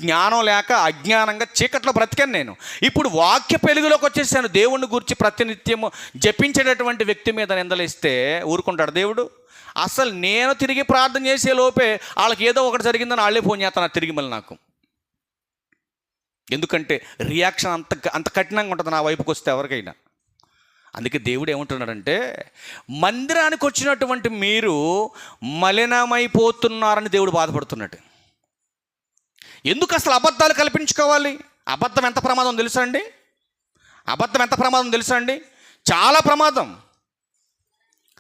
Speaker 1: జ్ఞానం లేక అజ్ఞానంగా చీకట్లో బ్రతికాను నేను. ఇప్పుడు వాక్య పెలుగులోకి వచ్చేసాను. దేవుణ్ణి గురించి ప్రతినిత్యము జపించేటటువంటి వ్యక్తి మీద నిందలేస్తే ఊరుకుంటాడు దేవుడు? అసలు నేను తిరిగి ప్రార్థన చేసే లోపే వాళ్ళకి ఏదో ఒకటి జరిగిందని వాళ్ళే ఫోన్ చేస్తాను తిరిగి మళ్ళీ నాకు. ఎందుకంటే రియాక్షన్ అంత కఠినంగా ఉంటుంది నా వైపుకి వస్తే ఎవరికైనా. అందుకే దేవుడు ఏమంటున్నాడంటే, మందిరానికి వచ్చినటువంటి మీరు మలినమైపోతున్నారని దేవుడు బాధపడుతున్నాడు. ఎందుకు అసలు అబద్ధాలు కల్పించుకోవాలి? అబద్ధం ఎంత ప్రమాదం తెలుసా అండి? అబద్ధం ఎంత ప్రమాదం తెలుసా అండి? చాలా ప్రమాదం.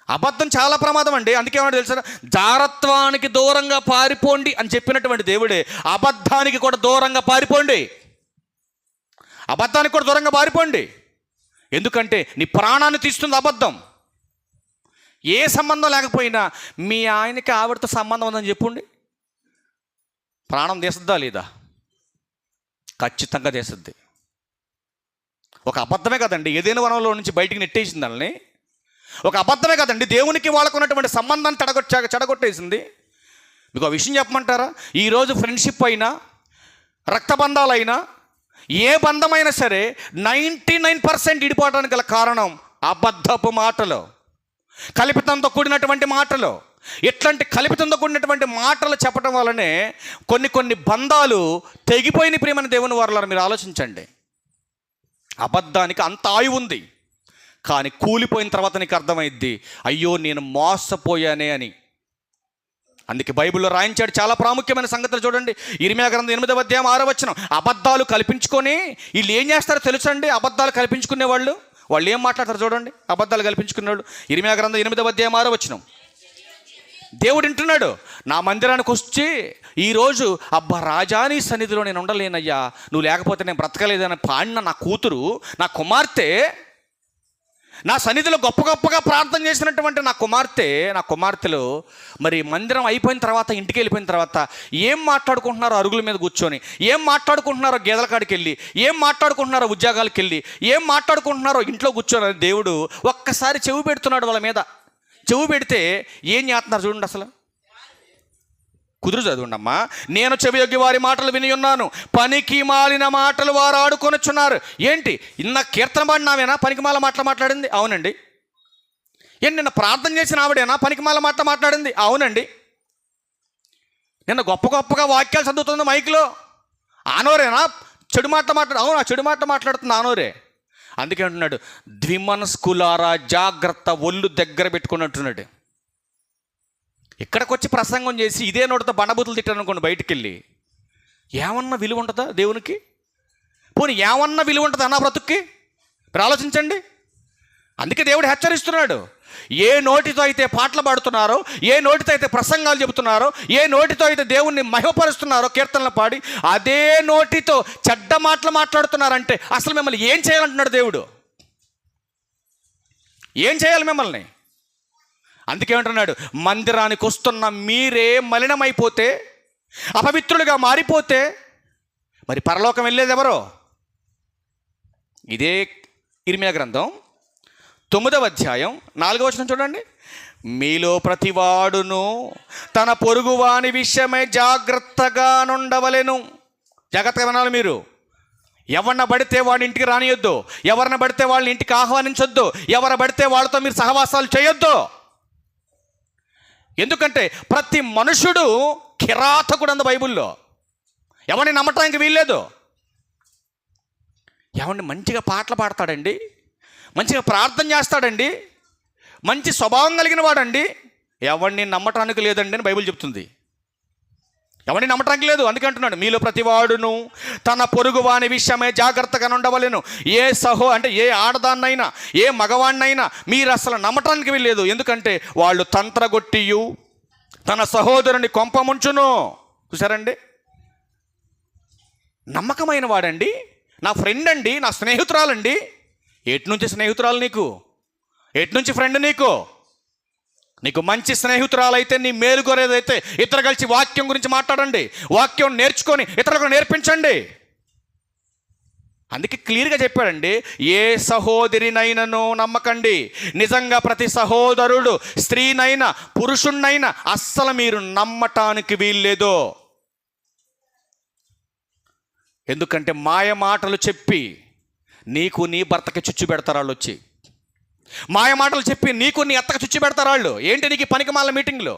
Speaker 1: అబద్ధం చాలా ప్రమాదం అండి. అందుకే ఏమన్నా తెలుసా, జారత్వానికి దూరంగా పారిపోండి అని చెప్పినటువంటి దేవుడే అబద్ధానికి కూడా దూరంగా పారిపోండి. అబద్ధానికి కూడా దూరంగా పారిపోండి. ఎందుకంటే నీ ప్రాణాన్ని తీస్తుంది అబద్ధం. ఏ సంబంధం లేకపోయినా మీ ఆయనకి ఆవిడతో సంబంధం ఉందని చెప్పుండి, ప్రాణం తీస్తుందా లేదా? ఖచ్చితంగా తీస్తుంది. ఒక అబద్ధమే కదండి ఏదైనా వనంలో నుంచి బయటికి నెట్టేసింది వాళ్ళని. ఒక అబద్ధమే కదండి దేవునికి వాళ్ళకు ఉన్నటువంటి సంబంధాన్ని చెడగొట్టేసింది. మీకు ఆ విషయం చెప్పమంటారా? ఈరోజు ఫ్రెండ్షిప్ అయినా రక్తబంధాలైనా ఏ బంధమైనా సరే 99% ఇడిపోవడానికి గల కారణం అబద్ధపు మాటలు, కల్పితంతో కూడినటువంటి మాటలు. ఎట్లాంటి కల్పితంతో కూడినటువంటి మాటలు చెప్పడం వల్లనే కొన్ని బంధాలు తెగిపోయిన ప్రియమైన దేవుని వారలారా మీరు ఆలోచించండి. అబద్ధానికి అంత ఆయువు ఉంది, కానీ కూలిపోయిన తర్వాత నీకు అర్థమైద్ది, అయ్యో నేను మోసపోయానే అని. అందుకే బైబిల్లో రాయించాడు చాలా ప్రాముఖ్యమైన సంగతులు. చూడండి, ఇర్మీయా గ్రంథం 8వ అధ్యాయం 6వ వచనం. అబద్ధాలు కల్పించుకొని వీళ్ళు ఏం చేస్తారో తెలుసండి? అబద్ధాలు కల్పించుకునే వాళ్ళు ఏం మాట్లాడతారు చూడండి. అబద్ధాలు కల్పించుకునే వాళ్ళు ఇర్మీయా గ్రంథం 8వ అధ్యాయం 6వ వచనం. దేవుడు వింటున్నాడు, నా మందిరానికి వచ్చి ఈరోజు అబ్బా రాజా నీ సన్నిధిలో నేను ఉండలేనయ్యా, నువ్వు లేకపోతే నేను బ్రతకలేదని పాడిన నా కూతురు, నా కుమార్తె, నా సన్నిధిలో గొప్పగా ప్రార్థన చేసినటువంటి నా కుమార్తెలు మరి మందిరం అయిపోయిన తర్వాత, ఇంటికి వెళ్ళిపోయిన తర్వాత ఏం మాట్లాడుకుంటున్నారో అరుగుల మీద కూర్చొని, ఏం మాట్లాడుకుంటున్నారో గేదెల కాడికి వెళ్ళి, ఏం మాట్లాడుకుంటున్నారో ఉద్యోగాలకు వెళ్ళి, ఏం మాట్లాడుకుంటున్నారో ఇంట్లో కూర్చొని దేవుడు ఒక్కసారి చెవి పెడుతున్నాడు వాళ్ళ మీద. చెవి పెడితే ఏం చేస్తున్నారు చూడండి. అసలు కుదురు చదవండి అమ్మా. నేను చెవియొగ్గి వారి మాటలు విని ఉన్నాను, పనికి మాలిన మాటలు వారు ఆడుకొనిచున్నారు. ఏంటి ఇన్న కీర్తన పాడినావేనా పనికి మాల మాటలు మాట్లాడింది? అవునండి. ఏంటి నిన్న ప్రార్థన చేసిన ఆవిడేనా పనికి మాల మాటలు మాట్లాడింది? అవునండి. నిన్న గొప్పగా వాక్యాలు చదువుతుంది మైక్లో, ఆనోరేనా చెడు మాటలు మాట్లాడు? అవును, ఆ చెడు మాటలు మాట్లాడుతుంది ఆనోరే. అందుకే అంటున్నాడు, ద్విమనస్కులారా జాగ్రత్త, ఒళ్ళు దగ్గర పెట్టుకున్నట్టున్నాడు. ఇక్కడికి వచ్చి ప్రసంగం చేసి ఇదే నోటితో బండబూతులు తిట్టాను అనుకోండి, బయటికి వెళ్ళి ఏమన్నా విలువ ఉంటుందా దేవునికి? పోనీ ఏమన్నా విలువ ఉంటుందా నా బ్రతుక్కి? మీరు ఆలోచించండి. అందుకే దేవుడు హెచ్చరిస్తున్నాడు, ఏ నోటితో అయితే పాటలు పాడుతున్నారో, ఏ నోటితో అయితే ప్రసంగాలు చెబుతున్నారో, ఏ నోటితో అయితే దేవుణ్ణి మహిమపరుస్తున్నారో కీర్తనలు పాడి, అదే నోటితో చెడ్డ మాటలు మాట్లాడుతున్నారంటే అసలు మిమ్మల్ని ఏం చేయాలంటున్నాడు దేవుడు? ఏం చేయాలి మిమ్మల్ని? అందుకేమంటున్నాడు, మందిరానికి వస్తున్న మీరే మలినమైపోతే, అపవిత్రులుగా మారిపోతే మరి పరలోకం వెళ్ళేది ఎవరో? ఇదే ఇర్మీయా గ్రంథం 9వ అధ్యాయం 4వ వచనం చూడండి. మీలో ప్రతివాడును తన పొరుగువాని విషయమై జాగ్రత్తగా నుండవలెను. జాగ్రత్తగా వినాలి మీరు. ఎవరిని పడితే వాడిని ఇంటికి రానియొద్దు, ఎవరిని పడితే వాళ్ళని ఇంటికి ఆహ్వానించొద్దు, ఎవరు పడితే వాళ్ళతో మీరు సహవాసాలు చేయొద్దు. ఎందుకంటే ప్రతి మనుషుడు కిరాతకుడు అంద బైబిల్లో. ఎవరిని నమ్మటానికి వీల్లేదు. ఎవరిని మంచిగా పాటలు పాడతాడండి, మంచిగా ప్రార్థన చేస్తాడండి, మంచి స్వభావం కలిగిన వాడండి, ఎవరిని నమ్మటానికి లేదండి అని బైబిల్ చెప్తుంది. ఎవరిని నమ్మటానికి లేదు. అందుకే అంటున్నాడు, మీలో ప్రతివాడును తన పొరుగు వాని విషయమే జాగ్రత్తగా ఉండవలెను. ఏ ఆడదాన్నైనా ఏ మగవాడినైనా మీరు అసలు నమ్మటానికి వీల్లేదు. ఎందుకంటే వాళ్ళు తంత్రగొట్టియు తన సహోదరుని కొంపముంచును. చూసారండి, నమ్మకమైన వాడండి, నా ఫ్రెండ్ అండి, నా స్నేహితురాలండి. ఎటు నుంచి స్నేహితురాలు నీకు? ఎటు నుంచి ఫ్రెండ్ నీకు? నీకు మంచి స్నేహితురాలైతే, నీ మేలు కోరేదైతే ఇద్దరు కలిసి వాక్యం గురించి మాట్లాడండి, వాక్యం నేర్చుకొని ఇతరులకు నేర్పించండి. అందుకే క్లియర్గా చెప్పాడండి, ఏ సహోదరినైనను నమ్మకండి. నిజంగా ప్రతి సహోదరుడు, స్త్రీనైనా పురుషుణ్ణైనా అస్సలు మీరు నమ్మటానికి వీల్లేదు. ఎందుకంటే మాయ మాటలు చెప్పి నీకు నీ భర్తకి చుచ్చు పెడతారు వాళ్ళు. వచ్చి మాయ మాటలు చెప్పి నీకు నీ అత్తకి చుచ్చు పెడతారు వాళ్ళు. ఏంటి నీకు పనికిమాల మీటింగ్లో?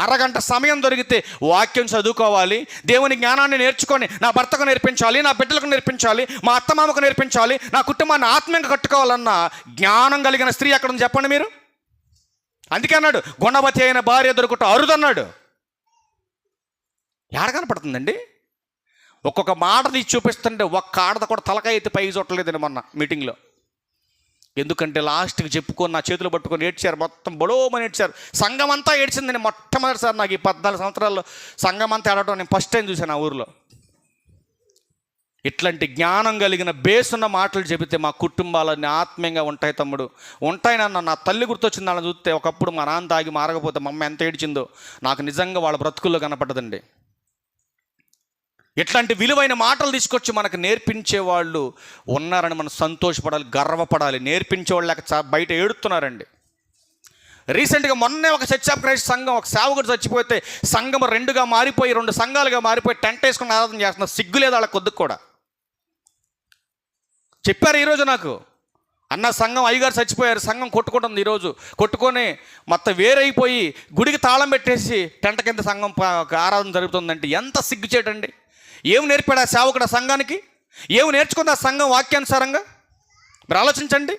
Speaker 1: అరగంట సమయం దొరికితే వాక్యం చదువుకోవాలి, దేవుని జ్ఞానాన్ని నేర్చుకొని నా భర్తకు నేర్పించాలి, నా బిడ్డలకు నేర్పించాలి, మా అత్తమామకు నేర్పించాలి, నా కుటుంబాన్ని ఆత్మీయంగా కట్టుకోవాలన్న జ్ఞానం కలిగిన స్త్రీ ఎక్కడ ఉంది చెప్పండి మీరు? అందుకే అన్నాడు, గుణవతి అయిన భార్య దొరుకుట అరుదన్నాడు. ఏడ కనపడుతుందండి? ఒక్కొక్క మాట తీసి చూపిస్తుంటే ఒక్క ఆడద కూడా తలకాయ ఎత్తి పైకి చూడలేదండి మొన్న మీటింగ్లో. ఎందుకంటే లాస్ట్కి చెప్పుకొని నా చేతులు పట్టుకొని ఏడ్చారు, మొత్తం బొడోమని ఏడ్చారు. సంఘం అంతా ఏడ్చిందండి. మొట్టమొదటిసారి నాకు ఈ 14 సంవత్సరాల్లో సంఘం అంతా ఏడవడం నేను ఫస్ట్ టైం చూశాను ఆ ఊరిలో. ఇట్లాంటి జ్ఞానం కలిగిన బేసున్న మాటలు చెబితే మా కుటుంబాలన్నీ ఆత్మీయంగా ఉంటాయి తమ్ముడు, ఉంటాయి. నా తల్లి గుర్తొచ్చింది వాళ్ళని చూస్తే. ఒకప్పుడు మా నాన్న తాగి మారకపోతే మా అమ్మ ఎంత ఏడ్చిందో నాకు నిజంగా వాళ్ళ బ్రతుకుల్లో కనపడ్డదండి. ఇట్లాంటి విలువైన మాటలు తీసుకొచ్చి మనకు నేర్పించే వాళ్ళు ఉన్నారని మనం సంతోషపడాలి, గర్వపడాలి. నేర్పించే వాళ్ళు లేక బయట ఏడుతున్నారండి. రీసెంట్గా మొన్నే ఒక చర్చ్ ఆఫ్ క్రైస్ట్ సంఘం, ఒక సేవకుడు చచ్చిపోతే సంఘం 2గా మారిపోయి 2 సంఘాలుగా మారిపోయి టెంట్ వేసుకుని ఆరాధన చేస్తున్నారు. సిగ్గు లేదు వాళ్ళ కొద్దికి కూడా. చెప్పారు ఈరోజు నాకు, అన్న సంఘం అయ్యగారు చచ్చిపోయారు, సంఘం కొట్టుకుంటుంది ఈరోజు. కొట్టుకొని మొత్తం వేరైపోయి గుడికి తాళం పెట్టేసి టెంట కింద సంఘం ఆరాధన జరుగుతుందంటే ఎంత సిగ్గుచేటండి. ఏమి నేర్పాడు ఆ సేవకుడు ఆ సంఘానికి? ఏమి నేర్చుకుంది ఆ సంఘం వాక్యానుసారంగా? మీరు ఆలోచించండి.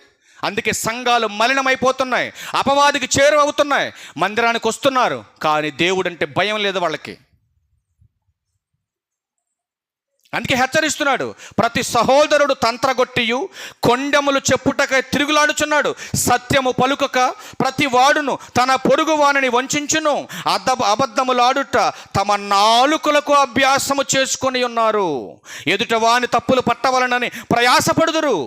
Speaker 1: అందుకే సంఘాలు మలినమైపోతున్నాయి, అపవాదికి చేరువవుతున్నాయి. మందిరానికి వస్తున్నారు కానీ దేవుడు అంటే భయం లేదు వాళ్ళకి. అందుకే హెచ్చరిస్తున్నాడు, ప్రతి సహోదరుడు తంత్రగొట్టియు కొండెములు చెప్పుటకై తిరుగులాడుచున్నాడు. సత్యము పలుకక ప్రతి వాడును తన పొరుగు వానిని వంచును. అబద్ధములాడుట తమ నాలుకలకు అభ్యాసము చేసుకొని ఉన్నారు. ఎదుట వాని తప్పులు పట్టవలనని ప్రయాసపడుదురు.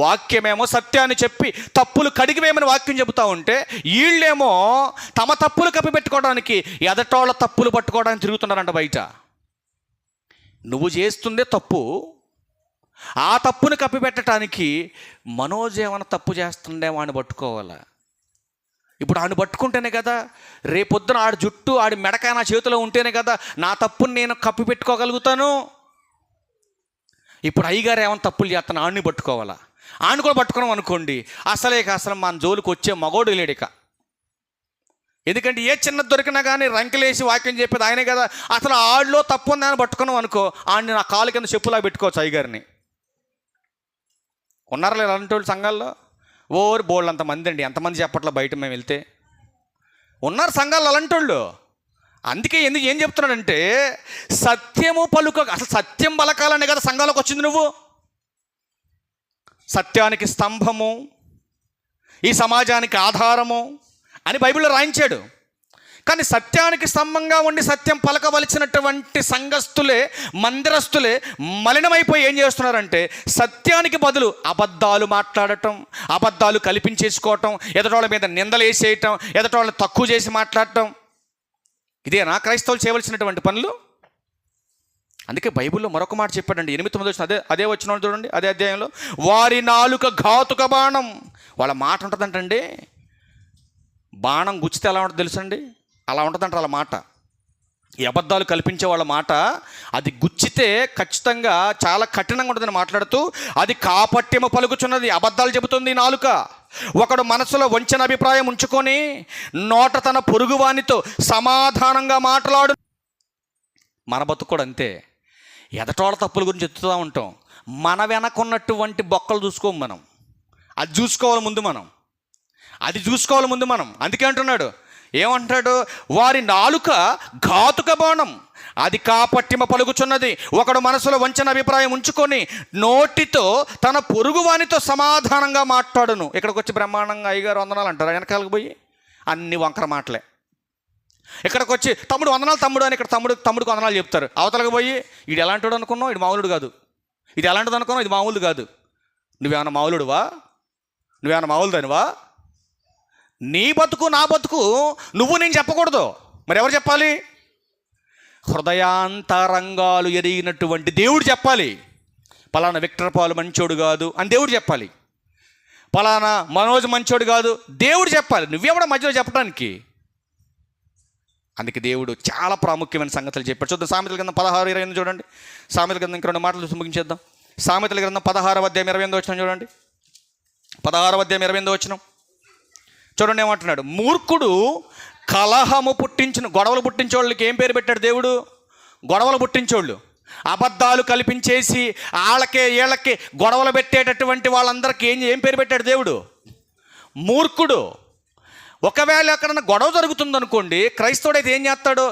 Speaker 1: వాక్యమేమో సత్యాన్ని చెప్పి తప్పులు కడిగివేమని వాక్యం చెబుతూ ఉంటే వీళ్ళేమో తమ తప్పులు కప్పిపెట్టుకోవడానికి ఎదటోళ్ళ తప్పులు పట్టుకోవడానికి తిరుగుతున్నారంట బయట. నువ్వు చేస్తుందే తప్పు, ఆ తప్పుని కప్పిపెట్టడానికి మనోజ్ ఏమైనా తప్పు చేస్తుండే వాడిని పట్టుకోవాలా? ఇప్పుడు ఆడిని పట్టుకుంటేనే కదా రేపొద్దున ఆడి జుట్టు ఆడి మెడకాయ నా చేతిలో ఉంటేనే కదా నా తప్పుని నేను కప్పిపెట్టుకోగలుగుతాను. ఇప్పుడు అయ్యగారు ఏమైనా తప్పులు చేస్తాను, ఆడిని పట్టుకోవాలా? ఆడిని కూడా పట్టుకున్నాం అనుకోండి, అసలు మన జోలికి వచ్చే మగోడు లేడిక. ఎందుకంటే ఏ చిన్నది దొరికినా కానీ రంకెలేసి వాక్యం చెప్పేది ఆయనే కదా. అసలు ఆడిలో తప్పు ఉందని పట్టుకున్నాం అనుకో, ఆడిని నా కాలు కింద చెప్పులా పెట్టుకోవచ్చు అయ్యగారిని. ఉన్నారా లేదు అలాంటి వాళ్ళు సంఘాల్లో? ఓరి బోళ్ళు అంతమంది అండి, ఎంతమంది చెప్పట్లా బయట మేము వెళ్తే ఉన్నారు సంఘాల్లో అలాంటి వాళ్ళు. అందుకే ఏం చెప్తున్నాడంటే సత్యము పలుక, అసలు సత్యం పలకాలనే కదా సంఘాలకు వచ్చింది నువ్వు. సత్యానికి స్తంభము, ఈ సమాజానికి ఆధారము అని బైబిల్లో రాయించాడు. కానీ సత్యానికి స్తంభంగా ఉండి సత్యం పలకవలసినటువంటి సంఘస్థులే, మందిరస్తులే మలినమైపోయి ఏం చేస్తున్నారంటే సత్యానికి బదులు అబద్ధాలు మాట్లాడటం, అబద్ధాలు కల్పించేసుకోవటం, ఎదటోళ్ళ మీద నిందలు వేసేయటం, ఎదటోళ్ళని తక్కువ చేసి మాట్లాడటం. ఇదేనా క్రైస్తవులు చేయవలసినటువంటి పనులు? అందుకే బైబిల్లో మరొక మాట చెప్పాడండి, 8-9 వచ్చిన అదే వచ్చిన చూడండి, అదే అధ్యాయంలో, వారి నాలుక ఘాతుక బాణం. వాళ్ళ మాట ఉంటుందంటండి, బాణం గుచ్చితే ఎలా ఉంటుంది తెలుసండి? అలా ఉంటుందంట వాళ్ళ మాట. ఈ అబద్ధాలు కల్పించే వాళ్ళ మాట అది గుచ్చితే ఖచ్చితంగా చాలా కఠినంగా ఉంటుందని మాట్లాడుతూ, అది కాపట్యము పలుకుచున్నది, అబద్ధాలు చెబుతుంది నాలుక. ఒకడు మనసులో వంచన అభిప్రాయం ఉంచుకొని నోట తన పొరుగువానితో సమాధానంగా మాట్లాడు. మన బతుకు అంతే, ఎదటోళ్ళ తప్పుల గురించి ఎత్తుతూ ఉంటాం. మన వెనకున్నటువంటి బొక్కలు చూసుకోము మనం, అది చూసుకోవాలి ముందు మనం. అందుకే అంటున్నాడు, ఏమంటాడు? వారి నాలుక ఘాతుక బాణం, అది కాపట్టిమ పలుకుచున్నది. ఒకడు మనసులో వంచన అభిప్రాయం ఉంచుకొని నోటితో తన పొరుగువానితో సమాధానంగా మాట్లాడును. ఇక్కడికి వచ్చి బ్రహ్మాండంగా అయ్యగారు వందనాలు అంటారు, వెనకాలకు పోయి అన్ని వంకర మాటలే. ఇక్కడికి వచ్చి తమ్ముడు వందనాలు తమ్ముడు అని ఇక్కడ తమ్ముడికి వందనాలు చెప్తారు. అవతలకు పోయి ఇది ఎలాంటివాడు అనుకున్నావు, ఇది మామూలుడు కాదు, ఇది ఎలాంటిది అనుకున్నావు, ఇది మామూలు కాదు. నువ్వేమన్నా మామూలుడువా? నువ్వేమన్నా మామూలుదానివా? నీ బతుకు నా బతుకు నువ్వు నేను చెప్పకూడదు, మరి ఎవరు చెప్పాలి? హృదయాంతరంగాలు ఎరిగినటువంటి దేవుడు చెప్పాలి.
Speaker 2: పలానా విక్టర్ పాల్ మంచోడు కాదు అని దేవుడు చెప్పాలి. పలానా మనోజ్ మంచోడు కాదు దేవుడు చెప్పాలి. నువ్వెవడ మధ్యలో చెప్పడానికి? అందుకే దేవుడు చాలా ప్రాముఖ్యమైన సంగతులు చెప్పాడు. చూద్దాం సామెతల గ్రంథం 16:28 చూడండి. సామెతల గ్రంథం ఇంక 2 మాటలు చూసి ముగించేద్దాం. సామెతల గ్రంథం 16:28 చూడండి. 16:28 చూడండి ఏమంటున్నాడు. మూర్ఖుడు కలహము పుట్టించిన, గొడవలు పుట్టించేవాళ్ళకి ఏం పేరు పెట్టాడు దేవుడు? గొడవలు పుట్టించేవాళ్ళు, అబద్ధాలు కల్పించేసి వీళ్ళకి గొడవలు పెట్టేటటువంటి వాళ్ళందరికీ ఏం పేరు పెట్టాడు దేవుడు? మూర్ఖుడు. ఒకవేళ ఎక్కడన్నా గొడవ జరుగుతుందనుకోండి, క్రైస్తవుడైతే ఏం చేస్తాడు?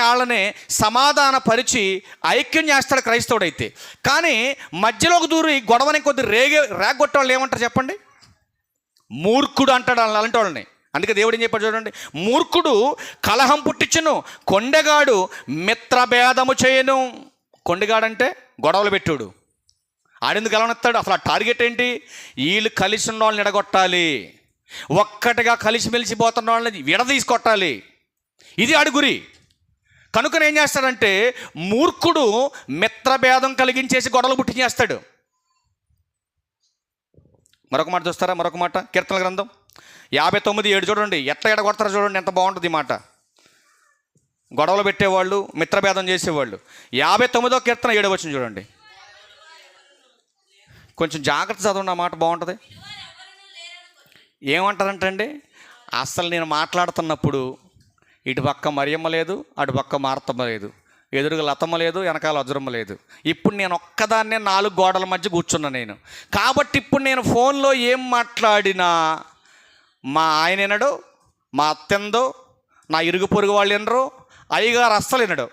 Speaker 2: వాళ్ళనే సమాధాన పరిచి ఐక్యం చేస్తాడు క్రైస్తవుడైతే. కానీ మధ్యలోకి దూరి గొడవని కొద్ది రేగొట్టే వాళ్ళు ఏమంటారు చెప్పండి? మూర్ఖుడు అంటాడు అలాంటి వాళ్ళని. అందుకే దేవుడు ఏం చెప్పాడు చూడండి. మూర్ఖుడు కలహం పుట్టించును, కొండెగాడు మిత్రభేదము చేయను. కొండెగాడంటే గొడవలు పెట్టాడు. ఆడెందుకు కలవనెత్తాడు? అసలు ఆ టార్గెట్ ఏంటి? వీళ్ళు కలిసి ఉన్న వాళ్ళని ఎడగొట్టాలి, ఒక్కటిగా కలిసిమెలిసి పోతున్న వాళ్ళని విడదీసుకొట్టాలి. ఇది ఆడి గురి. కనుక ఏం చేస్తాడంటే మూర్ఖుడు మిత్రభేదం కలిగించేసి గొడవలు పుట్టించేస్తాడు. మరొక మాట చూస్తారా? మరొక మాట కీర్తనల గ్రంథం 59:7 చూడండి. ఎట్లా ఎడగొడతారో చూడండి, ఎంత బాగుంటుంది ఈ మాట. గొడవలు పెట్టేవాళ్ళు, మిత్రభేదం చేసేవాళ్ళు. 59వ కీర్తన 7వ చూడండి. కొంచెం జాగ్రత్త చదవండి, ఆ మాట బాగుంటుంది. ఏమంటారంటండి, అసలు నేను మాట్లాడుతున్నప్పుడు ఇటు పక్క మరియమ్మ లేదు, అటు పక్క మార్తమ్మ లేదు, ఎదురుగా లతమ్మ లేదు, వెనకాల వజ్రమ్మ లేదు. ఇప్పుడు నేను ఒక్కదాన్నే 4 గోడల మధ్య కూర్చున్నా నేను. కాబట్టి ఇప్పుడు నేను ఫోన్లో ఏం మాట్లాడినా మా ఆయన వినడు, మా అత్తెందో, నా ఇరుగు పొరుగు వాళ్ళు వినరు, అయ్యగారు అస్సలు వినడు.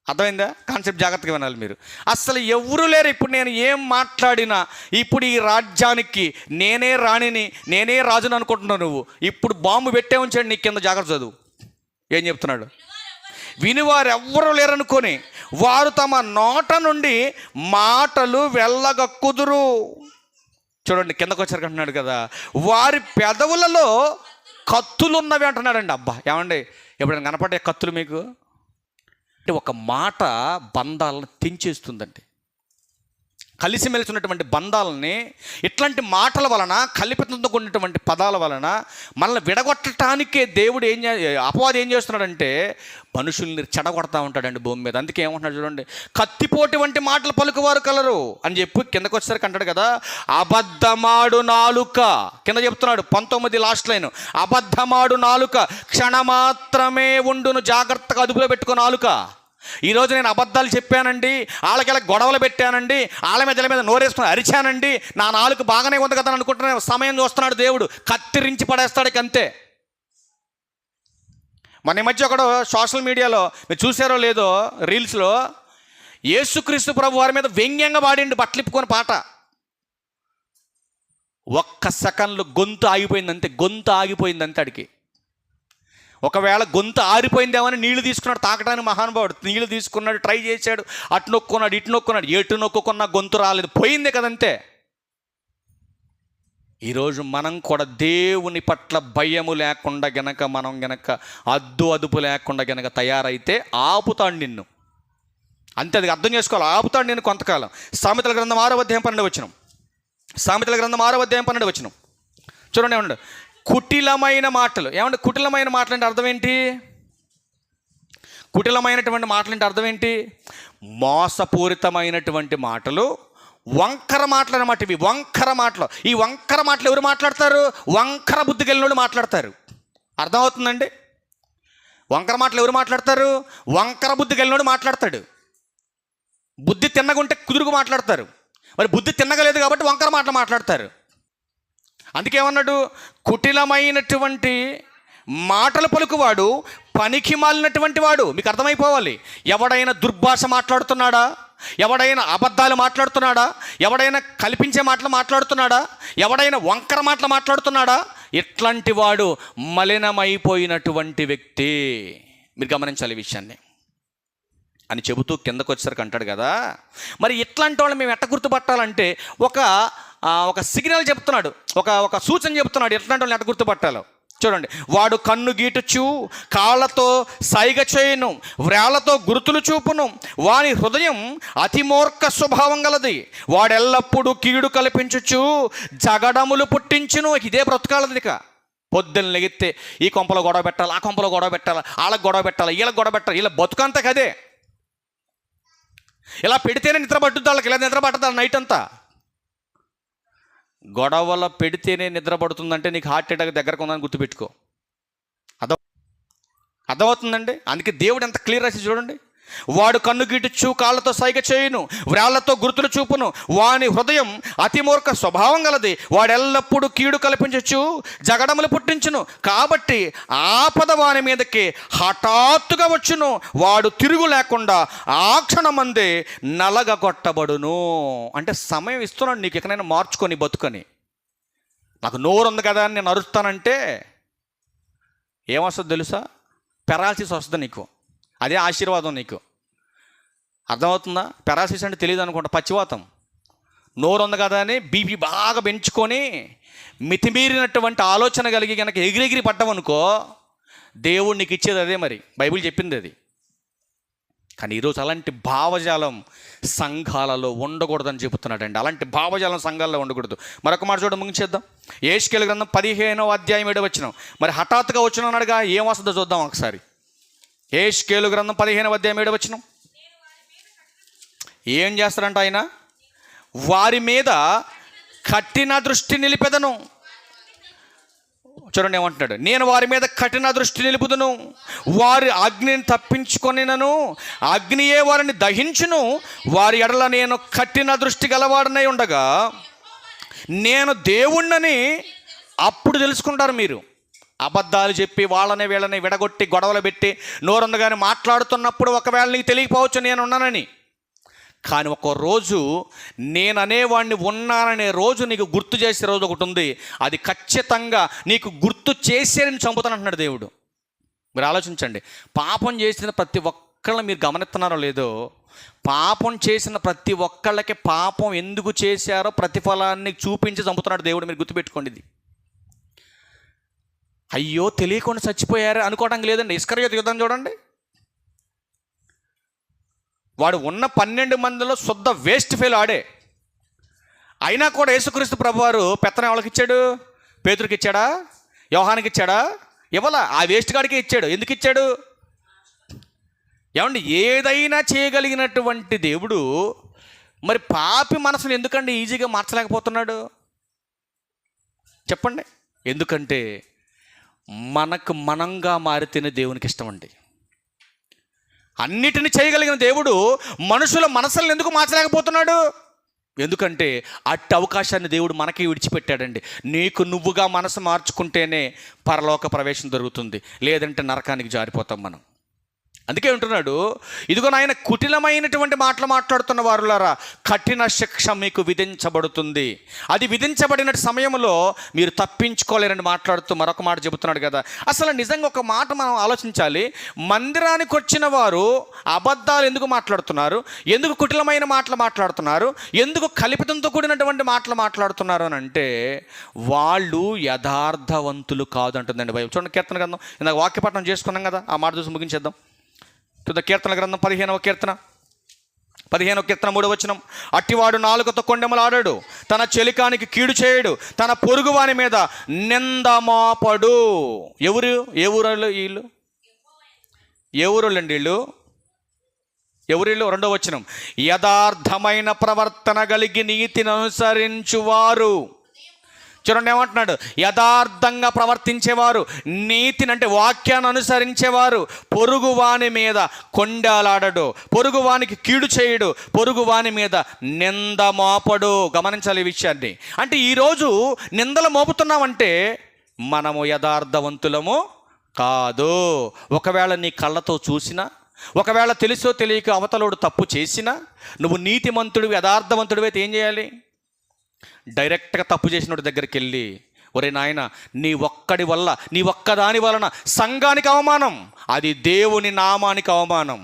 Speaker 2: అర్థమైందా? కాన్సెప్ట్ జాగ్రత్తగా వినాలి మీరు. అస్సలు ఎవరు లేరు. ఇప్పుడు నేను ఏం మాట్లాడినా ఇప్పుడు ఈ రాజ్యానికి నేనే రాణిని, నేనే రాజుని అనుకుంటున్నావు నువ్వు. ఇప్పుడు బాంబు పెట్టే ఉంచాడు నీ కింద, జాగ్రత్త చదువు. ఏం చెప్తున్నాడు? వినివారు ఎవ్వరూ లేరనుకొని వారు తమ నోట నుండి మాటలు వెళ్ళగక్కుదురు. చూడండి కిందకు వచ్చారు అంటున్నాడు కదా, వారి పెదవులలో కత్తులు ఉన్నవి అంటున్నాడండి. అబ్బా ఏమండి, ఎప్పుడైనా కనపడే కత్తులు మీకు? అంటే ఒక మాట బంధాలను తెంచేస్తుందండి. కలిసిమెలిసి ఉన్నటువంటి బంధాలని ఇట్లాంటి మాటల వలన, కల్పితంతో కూడినటువంటి పదాల వలన మనల్ని విడగొట్టడానికే దేవుడు అపవాది ఏం చేస్తున్నాడంటే మనుషుల్ని చెడగొడతా ఉంటాడండి భూమి మీద. అందుకే ఏమంటున్నాడు చూడండి, కత్తిపోటి వంటి మాటలు పలుకువారు కలరు అని చెప్పి కిందకు వచ్చేసరికి అంటాడు కదా, అబద్ధమాడు నాలుక. కింద చెప్తున్నాడు 19 లాస్ట్ లైన్, అబద్ధమాడు నాలుక క్షణమాత్రమే ఉండును, జాగ్రత్తగా అదుపులో పెట్టుకో నాలుక. ఈరోజు నేను అబద్ధాలు చెప్పానండి, వాళ్ళకి గొడవలు పెట్టానండి, వాళ్ళ మీద నోరేసుకుని అరిచానండి, నా నాలుక బాగానే ఉంది కదా అనుకుంటున్నా. సమయం చూస్తున్నాడు దేవుడు, కత్తిరించి పడేస్తాడు అంతే. మన ఈ మధ్య ఒకడు సోషల్ మీడియాలో మీరు చూసారో లేదో, రీల్స్లో యేసుక్రీస్తు ప్రభు వారి మీద వ్యంగ్యంగా పాడిండు బట్టలిప్పుకొని పాట. ఒక్క సెకండ్లో గొంతు ఆగిపోయింది అంతే అడికి. ఒకవేళ గొంతు ఆరిపోయిందేమని నీళ్లు తీసుకున్నాడు తాకడానికి మహానుభావుడు. నీళ్లు తీసుకున్నాడు, ట్రై చేశాడు, అటు నొక్కున్నాడు, ఇటు నొక్కున్నాడు, ఎటు నొక్కుకున్నా గొంతు రాలేదు, పోయిందే కదంతే. ఈరోజు మనం కూడా దేవుని పట్ల భయము లేకుండా మనం అదుపు లేకుండా తయారైతే ఆపుతాడు నిన్ను. అంతే, అది అర్థం చేసుకోవాలి. ఆపుతాడు నేను కొంతకాలం. సామెతల గ్రంథం 6:12 సామెతల గ్రంథం 6:12 చూడండి. ఏమండి, కుటిలమైన మాటలు. ఏమంటే కుటిలమైన మాటలు అంటే అర్థం ఏంటి? కుటిలమైనటువంటి మాటలు అంటే అర్థం ఏంటి? మోసపూరితమైనటువంటి మాటలు, వంకర మాటలు అన్నమాట. ఇవి వంకర మాటలు. ఈ వంకర మాటలు ఎవరు మాట్లాడతారు? వంకర బుద్ధి కలిగినోడు మాట్లాడతారు. అర్థమవుతుందండి? వంకర మాటలు ఎవరు మాట్లాడతారు? వంకర బుద్ధి కలిగినోడు మాట్లాడతాడు. బుద్ధి తిన్నగుంటే కుదురుగు మాట్లాడతారు. మరి బుద్ధి తిన్నగలేదు కాబట్టి వంకర మాటలు మాట్లాడతారు. అందుకేమన్నాడు, కుటిలమైనటువంటి మాటలు పలుకువాడు పనికి మాలినటువంటి వాడు. మీకు అర్థమైపోవాలి. ఎవడైనా దుర్భాష మాట్లాడుతున్నాడా, ఎవడైనా అబద్ధాలు మాట్లాడుతున్నాడా, ఎవడైనా కల్పించే మాటలు మాట్లాడుతున్నాడా, ఎవడైనా వంకర మాటలు మాట్లాడుతున్నాడా, ఇట్లాంటి వాడు మలినమైపోయినటువంటి వ్యక్తి. మీరు గమనించాలి ఈ విషయాన్ని అని చెబుతూ కిందకు వచ్చేసరికి అంటాడు కదా, మరి ఇట్లాంటి వాళ్ళు మేము ఎట్ట గుర్తుపట్టాలంటే ఒక సిగ్నల్ చెప్తున్నాడు, ఒక సూచన చెప్తున్నాడు ఎట్లాంటి వాళ్ళని ఎట్ట గుర్తుపట్టాలో. చూడండి, వాడు కన్ను గీటుచు కాళ్ళతో సైగ చేయును, వ్రేళ్లతో గుర్తులు చూపును, వాని హృదయం అతి మూర్ఖ స్వభావం గలది, వాడెల్లప్పుడూ కీడు కల్పించుచు జగడములు పుట్టించును. ఇదే బ్రతకాలది. ఇక పొద్దున్న లెగితే ఈ కొంపలో గొడవ పెట్టాలి, ఆ కొంపలో గొడవ పెట్టాలి, వాళ్ళకి గొడవ పెట్టాలి, వీళ్ళకి గొడవ పెట్టాలి, ఇలా బతుకంతా కదే. ఇలా పెడితేనే నిద్ర పట్టుద్ది వాళ్ళకి, ఇలా నిద్ర పట్టదు నైట్ అంతా. గొడవల పెడితేనే నిద్ర పడుతుందంటే నీకు హార్ట్ అటాక్ దగ్గరకు ఉందని గుర్తుపెట్టుకో. అర్థమవుతుందండి? అందుకే దేవుడు ఎంత క్లియర్ రాసి చూడండి, వాడు కన్ను గీటుచు కాళ్ళతో సైగ చేయును, వ్రేళ్లతో గుర్తులు చూపును, వాని హృదయం అతి మూర్ఖ స్వభావం గలది, వాడెల్లప్పుడూ కీడు కల్పించచ్చు జగడములు పుట్టించును. కాబట్టి ఆపద వాని మీదకి హఠాత్తుగా వచ్చును, వాడు తిరుగు లేకుండా ఆ క్షణమందే నలగగొట్టబడును. అంటే సమయం ఇస్తున్నాడు నీకు, ఎక్కడైనా మార్చుకొని బతుకొని. నాకు నోరు ఉంది కదా అని నేను అరుస్తానంటే ఏమొస్తుంది తెలుసా? పెరాలసిస్ వస్తుంది నీకు. అదే ఆశీర్వాదం నీకు. అర్థమవుతుందా? పెరాలసిస్ అంటే తెలియదు అనుకుంటా, పచ్చివాతం. నోరు ఉంది కదా అని బీపీ బాగా పెంచుకొని మితిమీరినటువంటి ఆలోచన కలిగి కనుక ఎగిరెగిరి పడ్డామనుకో, దేవుడు నీకు ఇచ్చేది అదే. మరి బైబిల్ చెప్పింది అది. కానీ ఈరోజు అలాంటి భావజాలం సంఘాలలో ఉండకూడదని చెబుతున్నాడండి. అలాంటి భావజాలం సంఘాల్లో ఉండకూడదు. మరొక మాట చూడ ముగించేద్దాం. యెహెజ్కేలు గ్రంథం 15వ అధ్యాయం 7వ వచనం. మరి హఠాత్తుగా వచ్చిన అన్నాడుగా, ఏం వస్తుందో చూద్దాం ఒకసారి. యెహెజ్కేలు గ్రంథం 15వ అధ్యాయం 7వ వచనం. ఏం చేస్తారంట ఆయన? వారి మీద కఠిన దృష్టి నిలిపెదను. చూడండి ఏమంటున్నాడు, నేను వారి మీద కఠిన దృష్టి నిలుపుదును, వారి అగ్నిని తప్పించుకొనినను అగ్నియే వారిని దహించును, వారి ఎడల నేను కఠిన దృష్టి గలవాడనై ఉండగా నేను దేవుణ్ణని అప్పుడు తెలుసుకుంటారు. మీరు అబద్ధాలు చెప్పి వాళ్ళని వీళ్ళని విడగొట్టి గొడవలు పెట్టి నోరుందగానే మాట్లాడుతున్నప్పుడు ఒకవేళ నీకు తెలియకపోవచ్చు నేను ఉన్నానని. కానీ ఒక రోజు నేను అనేవాడిని ఉన్నాననే రోజు నీకు గుర్తు చేసే రోజు ఒకటి ఉంది. అది ఖచ్చితంగా నీకు గుర్తు చేసే నేను చంపుతానంటున్నాడు దేవుడు. మీరు ఆలోచించండి, పాపం చేసిన ప్రతి ఒక్కళ్ళని మీరు గమనిస్తున్నారో లేదో, పాపం చేసిన ప్రతి ఒక్కళ్ళకి పాపం ఎందుకు చేశారో ప్రతిఫలాన్ని చూపించి చంపుతున్నాడు దేవుడు. మీరు గుర్తుపెట్టుకోండి ఇది. అయ్యో తెలియకుండా చచ్చిపోయారు అనుకోవడానికి లేదండి. ఇస్కరియోతు యుద్ధం చూడండి, వాడు ఉన్న 12 మందిలో శుద్ధ వేస్ట్ ఫెయిల్ ఆడే. అయినా కూడా యేసుక్రీస్తు ప్రభువారు పెత్తనం ఎవరికి ఇచ్చాడు? పేతురుకి ఇచ్చాడా? యోహానికి ఇచ్చాడా? ఇవ్వాల. ఆ వేస్ట్ గాడికే ఇచ్చాడు. ఎందుకు ఇచ్చాడు? ఏమండి, ఏదైనా చేయగలిగినటువంటి దేవుడు మరి పాపి మనసును ఎందుకండి ఈజీగా మార్చలేకపోతున్నాడు చెప్పండి? ఎందుకంటే మనకు మనంగా మారితేనే దేవునికి ఇష్టం అండి. అన్నిటిని చేయగలిగిన దేవుడు మనుషుల మనసులను ఎందుకు మార్చలేకపోతున్నాడు? ఎందుకంటే అట్టి అవకాశాన్ని దేవుడు మనకి విడిచిపెట్టాడండి. నీకు నువ్వుగా మనసు మార్చుకుంటేనే పరలోక ప్రవేశం దొరుకుతుంది, లేదంటే నరకానికి జారిపోతాం మనం. అందుకే ఉంటున్నాడు, ఇదిగో నాయన కుటిలమైనటువంటి మాటలు మాట్లాడుతున్న వారులారా కఠిన శిక్ష మీకు విధించబడుతుంది. అది విధించబడిన సమయంలో మీరు తప్పించుకోలేరని మాట్లాడుతూ మరొక మాట చెబుతున్నాడు కదా. అసలు నిజంగా ఒక మాట మనం ఆలోచించాలి. మందిరానికి వచ్చిన వారు అబద్ధాలు ఎందుకు మాట్లాడుతున్నారు? ఎందుకు కుటిలమైన మాటలు మాట్లాడుతున్నారు? ఎందుకు కల్పితంతో కూడినటువంటి మాటలు మాట్లాడుతున్నారు అని అంటే వాళ్ళు యథార్థవంతులు కాదు అంటుందండి బైబిల్. చూడండి, కీర్తన గ్రంథం ఇందాక వాక్యపఠనం చేసుకున్నాం కదా, ఆ మాట చూసి ముగించేద్దాం. కీర్తన గ్రంథం 15వ కీర్తన 3వ వచనం. అట్టివాడు నాలుకతో కొండెములాడాడు, తన చెలికానికి కీడు చేయడు, తన పొరుగువాని మీద నిందమాపడు. ఎవరు? ఏ ఊరు వీళ్ళు? ఏ ఊరోళ్ళండి వీళ్ళు? ఎవరిళ్ళు? 2వ వచనం. యథార్థమైన ప్రవర్తన కలిగి నీతిని అనుసరించువారు. చూడండి ఏమంటున్నాడు, యథార్థంగా ప్రవర్తించేవారు, నీతిని అంటే వాక్యాన్ని అనుసరించేవారు పొరుగువాని మీద కొండాలాడడు, పొరుగువానికి కీడు చేయడు, పొరుగువాని మీద నింద మోపడు. గమనించాలి ఈ విషయాన్ని. అంటే ఈరోజు నిందలు మోపుతున్నామంటే మనము యథార్థవంతులము కాదు. ఒకవేళ నీ కళ్ళతో చూసినా, ఒకవేళ తెలుసో తెలియక అవతలోడు తప్పు చేసినా, నువ్వు నీతిమంతుడివి యథార్థవంతుడివి అయితే ఏం చేయాలి? డైరెక్ట్గా తప్పు చేసినోడి దగ్గరికి వెళ్ళి, ఒరే నాయన, నీ ఒక్కడి వల్ల, నీ ఒక్కదాని వలన సంఘానికి అవమానం, అది దేవుని నామానికి అవమానం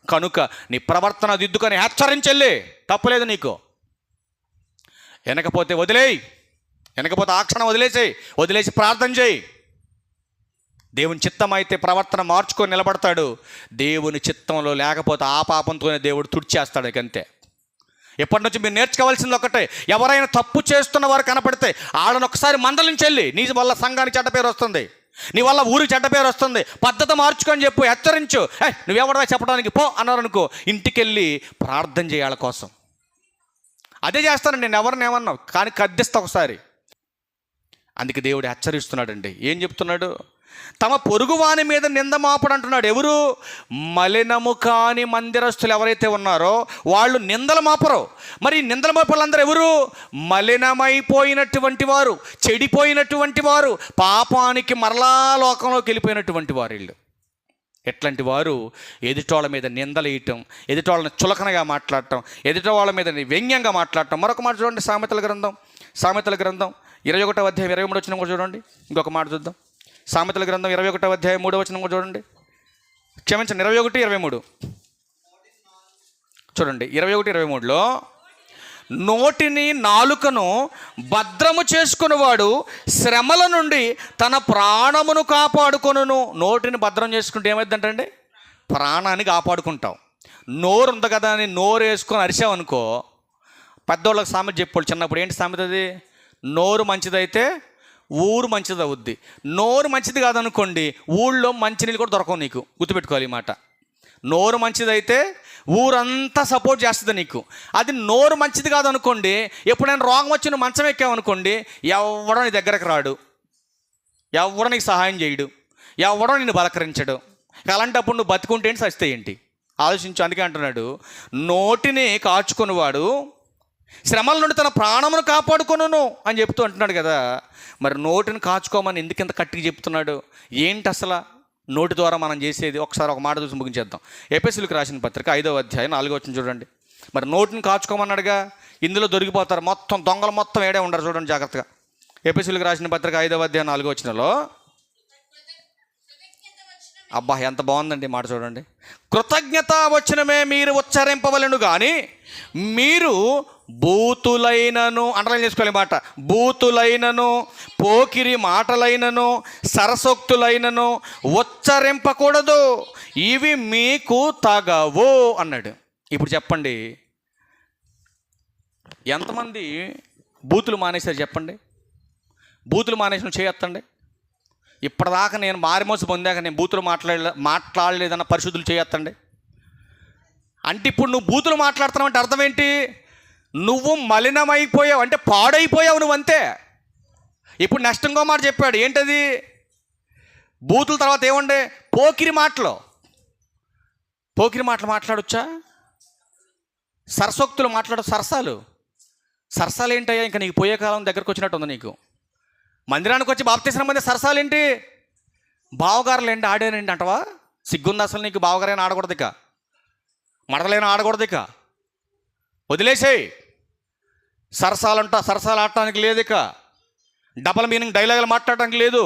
Speaker 2: కనుక నీ ప్రవర్తన దిద్దుకొని హెచ్చరించెళ్ళి, తప్పులేదు నీకు. వెనకపోతే వదిలేయి, వెనకపోతే ఆ క్షణం వదిలేసి ప్రార్థన చేయి. దేవుని చిత్తం అయితే ప్రవర్తన మార్చుకొని నిలబడతాడు. దేవుని చిత్తంలో లేకపోతే ఆ పాపంతోనే దేవుడు తుడిచేస్తాడు. అంతే. ఎప్పటి నుంచి మీరు నేర్చుకోవాల్సింది ఒకటే, ఎవరైనా తప్పు చేస్తున్న వారు కనపడితే వాళ్ళని ఒకసారి మందలించెళ్ళి, నీ వల్ల సంఘానికి చెడ్డ పేరు వస్తుంది, నీ వల్ల ఊరికి చెడ్డ పేరు వస్తుంది, పద్ధతి మార్చుకొని చెప్పు, హెచ్చరించు. నువ్వెవడదా చెప్పడానికి పో అన్నారనుకో, ఇంటికెళ్ళి ప్రార్థన చేయాల కోసం. అదే చేస్తానండి, నేను ఎవరిని ఏమన్నావు కానీ కద్దిస్తా ఒకసారి. అందుకే దేవుడు హెచ్చరిస్తున్నాడండి. ఏం చెప్తున్నాడు? తమ పొరుగువాని మీద నింద మాపుడు అంటున్నాడు. ఎవరు? మలినము కాని మందిరస్తులు ఎవరైతే ఉన్నారో వాళ్ళు నిందలు మాపరు. మరి నిందల మాపులందరూ ఎవరు? మలినమైపోయినటువంటి వారు, చెడిపోయినటువంటి వారు, పాపానికి మరలా లోకంలోకి వెళ్ళిపోయినటువంటి వారు వీళ్ళు. ఎట్లాంటి వారు ఎదుటోళ్ళ మీద నిందలు వేయటం, ఎదుటోళ్ళని చులకనగా మాట్లాడటం, ఎదుటోళ్ళ మీద వ్యంగ్యంగా మాట్లాడటం. మరొక మాట చూడండి, సామెతల గ్రంథం 21వ అధ్యాయం 23వ వచనం కూడా చూడండి. ఇంకొక మాట చూద్దాం. సామెతల గ్రంథం 21వ అధ్యాయం 3వ వచనం కూడా చూడండి. క్షమించండి, 21:23 చూడండి. 21:23లో నోటిని నాలుకను భద్రము చేసుకునేవాడు శ్రమల నుండి తన ప్రాణమును కాపాడుకొనును. నోటిని భద్రం చేసుకుంటే ఏమైందంటే ప్రాణాన్ని కాపాడుకుంటాం. నోరు ఉంది కదా అని నోరు వేసుకొని అరిసామనుకో, పెద్దోళ్ళకి సామెత చెప్పాడు చిన్నప్పుడు. ఏంటి సామెత అది? నోరు మంచిదైతే ఊరు మంచిది అవుద్ది. నోరు మంచిది కాదనుకోండి, ఊళ్ళో మంచినీళ్ళు కూడా దొరకవు నీకు. గుర్తుపెట్టుకోవాలి ఈ మాట. నోరు మంచిదైతే ఊరంతా సపోర్ట్ చేస్తుంది నీకు. అది నోరు మంచిది కాదనుకోండి, ఎప్పుడైనా రోగం వచ్చి నువ్వు మంచం ఎక్కావనుకోండి, ఎవడో నీ దగ్గరకు రాడు, ఎవడో నీకు సహాయం చేయడు, ఎవడో నిన్ను బలకరించడు. అలాంటప్పుడు నువ్వు బతుకుంటే ఏంటి, సస్తే ఏంటి? ఆలోచించు. అందుకే అంటున్నాడు, నోటిని కాచుకునేవాడు శ్రమల నుండి తన ప్రాణమును కాపాడుకొనును అని చెప్తూ అంటున్నాడు కదా. మరి నోటిని కాచుకోమని ఎందుకు ఇంత కట్టికి చెప్తున్నాడు? ఏంటి అసలు నోటి ద్వారా మనం చేసేది? ఒకసారి ఒక మాట చూసి ముగించేద్దాం. ఎఫెసీయులకు రాసిన పత్రిక 5వ అధ్యాయం 4వ వచనం చూడండి. మరి నోటిని కాచుకోమన్నాడుగా, ఇందులో దొరికిపోతారు మొత్తం దొంగలు, మొత్తం ఏడే ఉండరు. చూడండి జాగ్రత్తగా. ఎఫెసీయులకు రాసిన పత్రిక 5వ అధ్యాయం 4వ వచనంలో, అబ్బా ఎంత బాగుందండి మాట చూడండి. కృతజ్ఞత వచనమే మీరు ఉచ్చరింపవలెను కానీ మీరు బూతులైనను, అండర్లైన్ చేసుకోవాలి మాట, బూతులైనను, పోకిరి మాటలైనను, సరసోక్తులైనను ఉచ్చరింపకూడదు, ఇవి మీకు తగవు అన్నాడు. ఇప్పుడు చెప్పండి, ఎంతమంది బూతులు మానేశారు చెప్పండి? బూతులు మానేసిన చేయొత్తండి. ఇప్పటిదాకా నేను మారిమోసి పొందాక నేను బూతులు మాట్లాడలేదన్న పరిశుద్ధులు చేయొత్తండి. అంటే ఇప్పుడు నువ్వు బూతులు మాట్లాడుతున్నావు అంటే అర్థం ఏంటి? నువ్వు మలినమైపోయావు, అంటే పాడైపోయావు నువ్వు, అంతే. ఇప్పుడు నెక్స్ట్ ఇంకో మాట చెప్పాడు. ఏంటది? బూతుల తర్వాత ఏముండే? పోకిరి మాటలు. పోకిరి మాటలు మాట్లాడొచ్చా? సరసోక్తులు మాట్లాడు. సరసాలు ఏంటయ్యా? ఇంకా నీకు పోయే కాలం దగ్గరకు వచ్చినట్టు ఉంది నీకు. మందిరానికి వచ్చి బాప్తీసం మంది సరసాలు ఏంటి? బావగారులు ఏంటి ఆడానండి అంటవా? సిగ్గుంది అసలు నీకు? బావగారైనా ఆడకూడదు, ఇక మడతలైనా ఆడకూడదు, ఇక వదిలేసేయి. సరసాలు ఆడటానికి లేదు, ఇక డబల్ మీనింగ్ డైలాగులు మాట్లాడటానికి లేదు,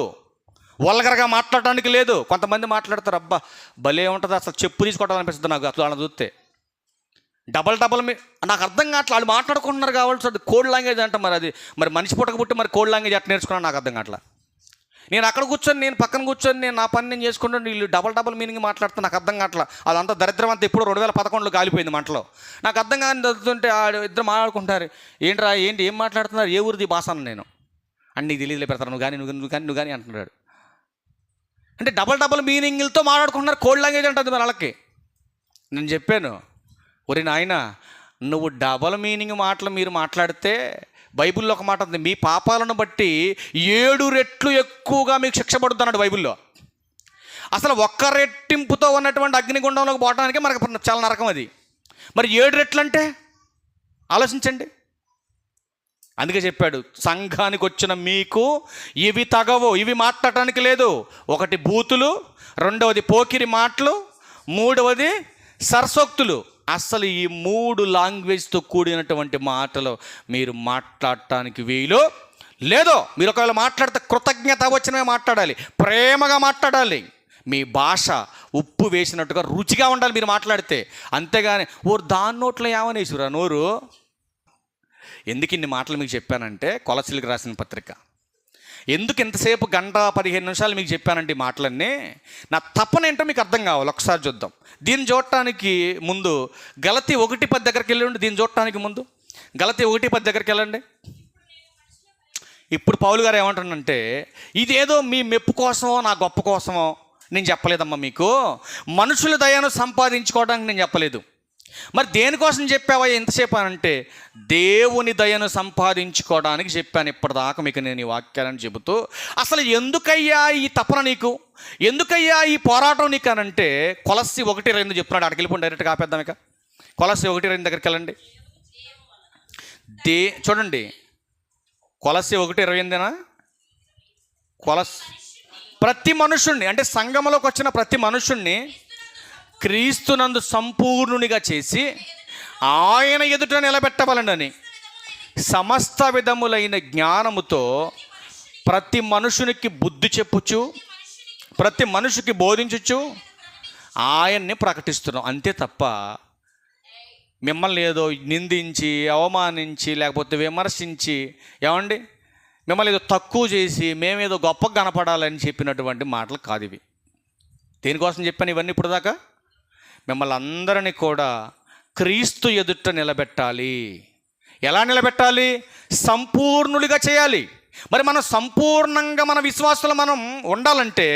Speaker 2: వల్గరగా మాట్లాడటానికి లేదు. కొంతమంది మాట్లాడతారు, అబ్బా భలే ఉంటుంది అసలు, చెప్పు తీసుకోవడాలనిపిస్తుంది నాకు అసలు వాళ్ళని చూస్తే. డబల్ నాకు అర్థం కావట్లేదు. వాళ్ళు మాట్లాడుకుంటున్నారు కావాల్సి కోడ్ లాంగ్వేజ్ అంట. మరి మనిషి పుట్టక మరి కోడ్ లాంగ్వేజ్ ఎట్లా నేర్చుకున్నాను నాకు అర్థం కావట్లా. నేను అక్కడ కూర్చొని, నేను పక్కన కూర్చొని, నేను నా పని నేను చేసుకుంటాను, వీళ్ళు డబల్ మీనింగ్ మాట్లాడుతాను. నాకు అర్థం కావట్లా. అదంతా దరిద్రం అంతా ఎప్పుడు 2011లో కాలిపోయింది మంటలో. నాకు అర్థం కాని చదువుతుంటే ఇద్దరు మాట్లాడుకుంటారు. ఏం మాట్లాడుతున్నారు, ఏ ఊరిది భాష అన్న నేను అని. నీకు తెలియదులే పెడతాను, నువ్వు కానీ అంటున్నాడు. అంటే డబల్ మీనింగ్లతో మాట్లాడుకుంటున్నారు. కోడ్ లాంగ్వేజ్ అంటుంది మరి వాళ్ళకి. నేను చెప్పాను, ఒరి నాయన, నువ్వు డబల్ మీనింగ్ మాటలు మీరు మాట్లాడితే బైబిల్లో ఒక మాట ఉంది, మీ పాపాలను బట్టి 7 రెట్లు ఎక్కువగా మీకు శిక్ష పడుతుంది అన్నాడు బైబిల్లో. అసలు ఒక్క రెట్టింపుతో ఉన్నటువంటి అగ్నిగుండంలోకి పోవడానికి మనకు చాలా నరకం అది. మరి 7 రెట్లు అంటే ఆలోచించండి. అందుకే చెప్పాడు, సంఘానికి వచ్చిన మీకు ఇవి తగవు, ఇవి మాట్లాడటానికి లేదు. ఒకటి బూతులు, రెండవది పోకిరి మాటలు, మూడవది సరసోక్తులు. అసలు ఈ 3 లాంగ్వేజ్తో కూడినటువంటి మాటలు మీరు మాట్లాడటానికి వీలు లేదు. మీరు ఒకవేళ మాట్లాడితే కృతజ్ఞత వచనమే మాట్లాడాలి, ప్రేమగా మాట్లాడాలి. మీ భాష ఉప్పు వేసినట్టుగా రుచిగా ఉండాలి మీరు మాట్లాడితే. అంతేగాని దాని నోట్లో ఏమనేసురా నోరు. ఎందుకు ఇన్ని మాటలు మీకు చెప్పానంటే, కొలసీలకు రాసిన పత్రిక ఎందుకు ఎంతసేపు గంట 15 నిమిషాలు మీకు చెప్పానంటే ఈ మాటలన్నీ నా తపన ఏంటో మీకు అర్థం కావాలి. ఒకసారి చూద్దాం. దీన్ని చూడటానికి ముందు గలతీ 1:10 దగ్గరికి వెళ్ళండి. దీన్ని చూడటానికి ముందు గలతీ 1:10 దగ్గరికి వెళ్ళండి. ఇప్పుడు పౌలు గారు ఏమంటానంటే, ఇదేదో మీ మెప్పు కోసమో నా గొప్ప కోసమో నేను చెప్పలేదమ్మా, మీకు మనుషుల దయను సంపాదించుకోవడానికి నేను చెప్పలేదు. మరి దేనికోసం చెప్పావా ఎంతసేపు అంటే, దేవుని దయను సంపాదించుకోవడానికి చెప్పాను ఇప్పటిదాకా మీకు నేను ఈ వాక్యాలను చెబుతూ. అసలు ఎందుకయ్యా ఈ తపన నీకు, ఎందుకయ్యా ఈ పోరాటం నీకు అని అంటే, కొలస్సీ 1:2 చెప్తున్నాడు. అక్కడికి వెళ్ళిపోండి, డైరెక్ట్గా ఆపేద్దాం. ఇక కొలస్సీ 1:2 దగ్గరికి వెళ్ళండి. చూడండి, కొలస్సీ 1:28 ప్రతి మనుషుణ్ణి, అంటే సంఘములోకి వచ్చిన ప్రతి మనుషుణ్ణి క్రీస్తునందు సంపూర్ణునిగా చేసి ఆయన ఎదుట నిలబెట్టవలనని సమస్త విధములైన జ్ఞానముతో ప్రతి మనుషునికి బుద్ధి చెప్పుచు, ప్రతి మనుషుకి బోధించుచు ఆయన్ని ప్రకటిస్తున్నాం. అంతే తప్ప మిమ్మల్ని ఏదో నిందించి, అవమానించి, లేకపోతే విమర్శించి, ఏమండి మిమ్మల్ని ఏదో తక్కువ చేసి మేమేదో గొప్పగా కనపడాలని చెప్పినటువంటి మాటలు కాదు ఇవి. దేనికోసం చెప్పాను ఇవన్నీ ఇప్పుడు దాకా? మిమ్మల్ని అందరినీ కూడా క్రీస్తు ఎదుట నిలబెట్టాలి. ఎలా నిలబెట్టాలి? సంపూర్ణులుగా చేయాలి. మరి మనం సంపూర్ణంగా మన విశ్వాసులు మనం ఉండాలంటే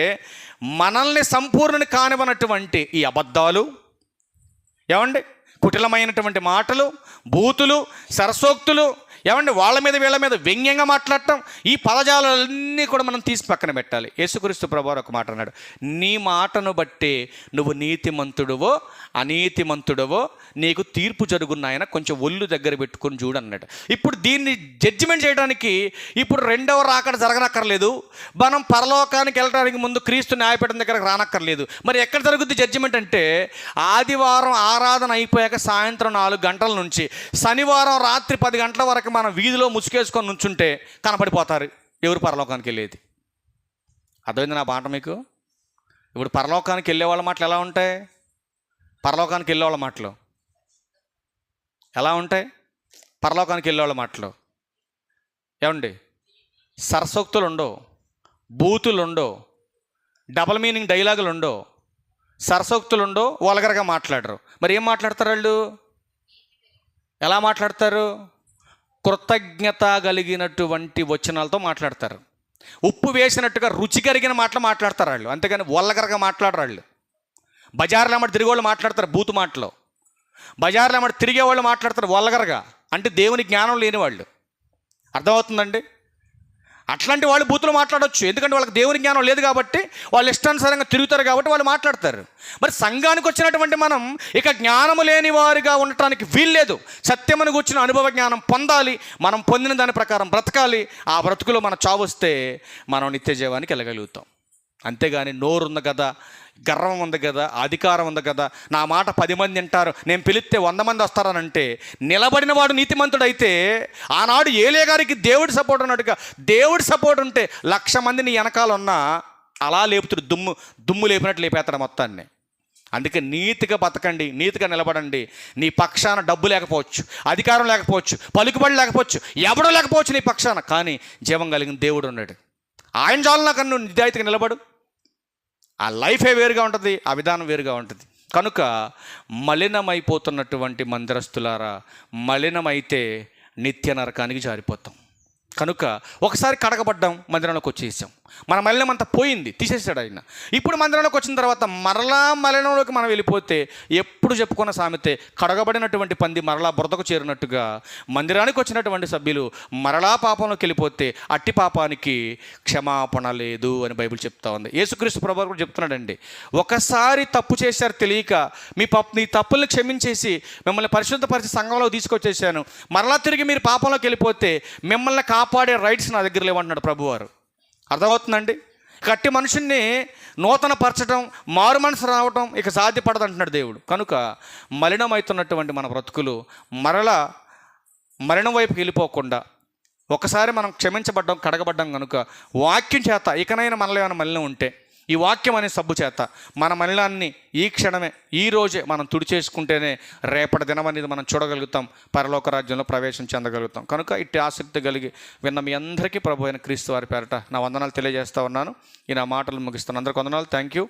Speaker 2: మనల్ని సంపూర్ణుని కానివ్వనటువంటి ఈ అబద్ధాలు, ఏమండి కుటిలమైనటువంటి మాటలు, బూతులు, సరసోక్తులు, ఏమండి వాళ్ళ మీద వీళ్ళ మీద వ్యంగ్యంగా మాట్లాడటం, ఈ పదజాలన్నీ కూడా మనం తీసి పక్కన పెట్టాలి. యేసుక్రీస్తు ప్రభువారు ఒక మాట అన్నాడు, నీ మాటను బట్టే నువ్వు నీతిమంతుడవో అనీతిమంతుడవో నీకు తీర్పు జరుగున్నాయన కొంచెం ఒళ్ళు దగ్గర పెట్టుకుని చూడన్నాడు. ఇప్పుడు దీన్ని జడ్జిమెంట్ చేయడానికి ఇప్పుడు రెండవ రాకడ జరగనక్కర్లేదు. మనం పరలోకానికి వెళ్ళడానికి ముందు క్రీస్తు న్యాయపీఠం దగ్గరకు రానక్కర్లేదు. మరి ఎక్కడ జరుగుద్ది జడ్జిమెంట్ అంటే, ఆదివారం ఆరాధన అయిపోయాక సాయంత్రం 4 గంటల నుంచి శనివారం రాత్రి 10 గంటల వరకు మనం వీధిలో ముసుకేసుకొని నుంచుంటే కనపడిపోతారు ఎవరు పరలోకానికి వెళ్ళేది. అర్థమైంది నా మాట మీకు? ఇప్పుడు పరలోకానికి వెళ్ళే వాళ్ళ మాటలు ఎలా ఉంటాయి? పరలోకానికి వెళ్ళే వాళ్ళ మాటలు ఎలా ఉంటాయి? పరలోకానికి వెళ్ళే వాళ్ళ మాటలు ఏమండి సరసోక్తులు ఉండవు, బూతులు ఉండవు, డబల్ మీనింగ్ డైలాగులు ఉండవు, సరసోక్తులు ఉండవు, వల్గర్గా మాట్లాడరు. మరి ఏం మాట్లాడతారు వాళ్ళు? ఎలా మాట్లాడతారు? కృతజ్ఞత కలిగినటువంటి వచనాలతో మాట్లాడతారు. ఉప్పు వేసినట్టుగా రుచి కరిగిన మాటలు మాట్లాడతారు వాళ్ళు, అంతేగాని వల్గర్గా మాట్లాడరు వాళ్ళు. బజార్లో అమ్మటి తిరిగే వాళ్ళు మాట్లాడతారు బూతు మాటలు, బజార్లో అమ్మటి తిరిగే వాళ్ళు మాట్లాడతారు వల్గర్గా, అంటే దేవుని జ్ఞానం లేని వాళ్ళు. అర్థమవుతుందండి? అట్లాంటి వాళ్ళు బూతులు మాట్లాడవచ్చు, ఎందుకంటే వాళ్ళకి దేవుని జ్ఞానం లేదు కాబట్టి, వాళ్ళు ఇష్టానుసారంగా తిరుగుతారు కాబట్టి వాళ్ళు మాట్లాడతారు. మరి సంఘానికి వచ్చినటువంటి మనం ఇక జ్ఞానము లేని వారిగా ఉండటానికి వీల్లేదు. సత్యమును కూర్చున్న అనుభవ జ్ఞానం పొందాలి. మనం పొందిన దాని ప్రకారం బ్రతకాలి. ఆ బ్రతుకులో మన చావు వస్తే మనం నిత్య జీవానికి వెళ్ళగలుగుతాం. అంతేగాని నోరుంది కదా, గర్వం ఉంది కదా, అధికారం ఉంది కదా, నా మాట 10 మంది వింటారు, నేను పిలిస్తే 100 మంది వస్తారనంటే, నిలబడిన వాడు నీతిమంతుడైతే ఆనాడు ఏలే గారికి దేవుడి సపోర్ట్ ఉన్నట్టుగా, దేవుడి సపోర్ట్ ఉంటే 1,00,000 మంది నీ వెనకాల ఉన్నా అలా లేపుతాడు, దుమ్ము లేపినట్టు లేపేస్తాడు మొత్తాన్ని. అందుకే నీతిగా బతకండి, నీతిగా నిలబడండి. నీ పక్షాన డబ్బు లేకపోవచ్చు, అధికారం లేకపోవచ్చు, పలుకుబడి లేకపోవచ్చు, ఎవడో లేకపోవచ్చు నీ పక్షాన, కానీ జీవం కలిగిన దేవుడు ఉన్నాడు. ఆయన చాలు కన్నా నువ్వు నిజాయితీగా నిలబడు. ఆ లైఫే వేరుగా ఉంటుంది, ఆ విధానం వేరుగా ఉంటుంది. కనుక మలినమైపోతున్నటువంటి మందిరస్తులారా, మలినమైతే నిత్య నరకానికి జారిపోతాం. కనుక ఒకసారి కడగబడ్డాం, మందిరంలోకి వచ్చేసాం, మన మలినం అంతా పోయింది, తీసేసాడు ఆయన. ఇప్పుడు మందిరంలోకి వచ్చిన తర్వాత మరలా మలినంలోకి మనం వెళ్ళిపోతే, ఎప్పుడు చెప్పుకున్న సామెతే, కడగబడినటువంటి పంది మరలా బురదకు చేరినట్టుగా మందిరానికి వచ్చినటువంటి సభ్యులు మరలా పాపంలోకి వెళ్ళిపోతే అట్టి పాపానికి క్షమాపణ లేదు అని బైబిల్ చెప్తా ఉంది. యేసుక్రీస్తు ప్రభువు కూడా చెప్తున్నాడండి, ఒకసారి తప్పు చేశారు తెలియక, మీ తప్పుల్ని క్షమించేసి మిమ్మల్ని పరిశుద్ధపరిచి సంఘంలో తీసుకొచ్చేసాను, మరలా తిరిగి మీరు పాపంలోకి వెళ్ళిపోతే మిమ్మల్ని కాపాడే రైట్స్ నా దగ్గర లేవంటున్నాడు ప్రభువారు. అర్థమవుతుందండి? కట్టి మనుషుల్ని నూతన పరచడం, మారు మనసు రావటం ఇక సాధ్యపడదు అంటున్నాడు దేవుడు. కనుక మలినమవుతున్నటువంటి మన బ్రతుకులు మరణం వైపుకి వెళ్ళిపోకుండా, ఒకసారి మనం క్షమించబడ్డాం, కడగబడ్డాం కనుక వాక్యం చేత ఇకనైనా మనలో ఏమైనా మలినం ఉంటే, ఈ వాక్యం అనే సబ్బు చేత మన మలినాన్ని ఈ క్షణమే ఈ రోజే మనం తుడిచేసుకుంటేనే రేపటి దినం అనేది మనం చూడగలుగుతాం, పరలోక రాజ్యంలో ప్రవేశం చెందగలుగుతాం. కనుక ఇట్టి ఆసక్తి కలిగి విన్న మీ అందరికీ ప్రభు అయిన క్రీస్తు వారి పేరట నా వందనాలు తెలియజేస్తా ఉన్నాను. ఈ నా మాటలు ముగిస్తాను. అందరికీ వందనాలు. Thank you.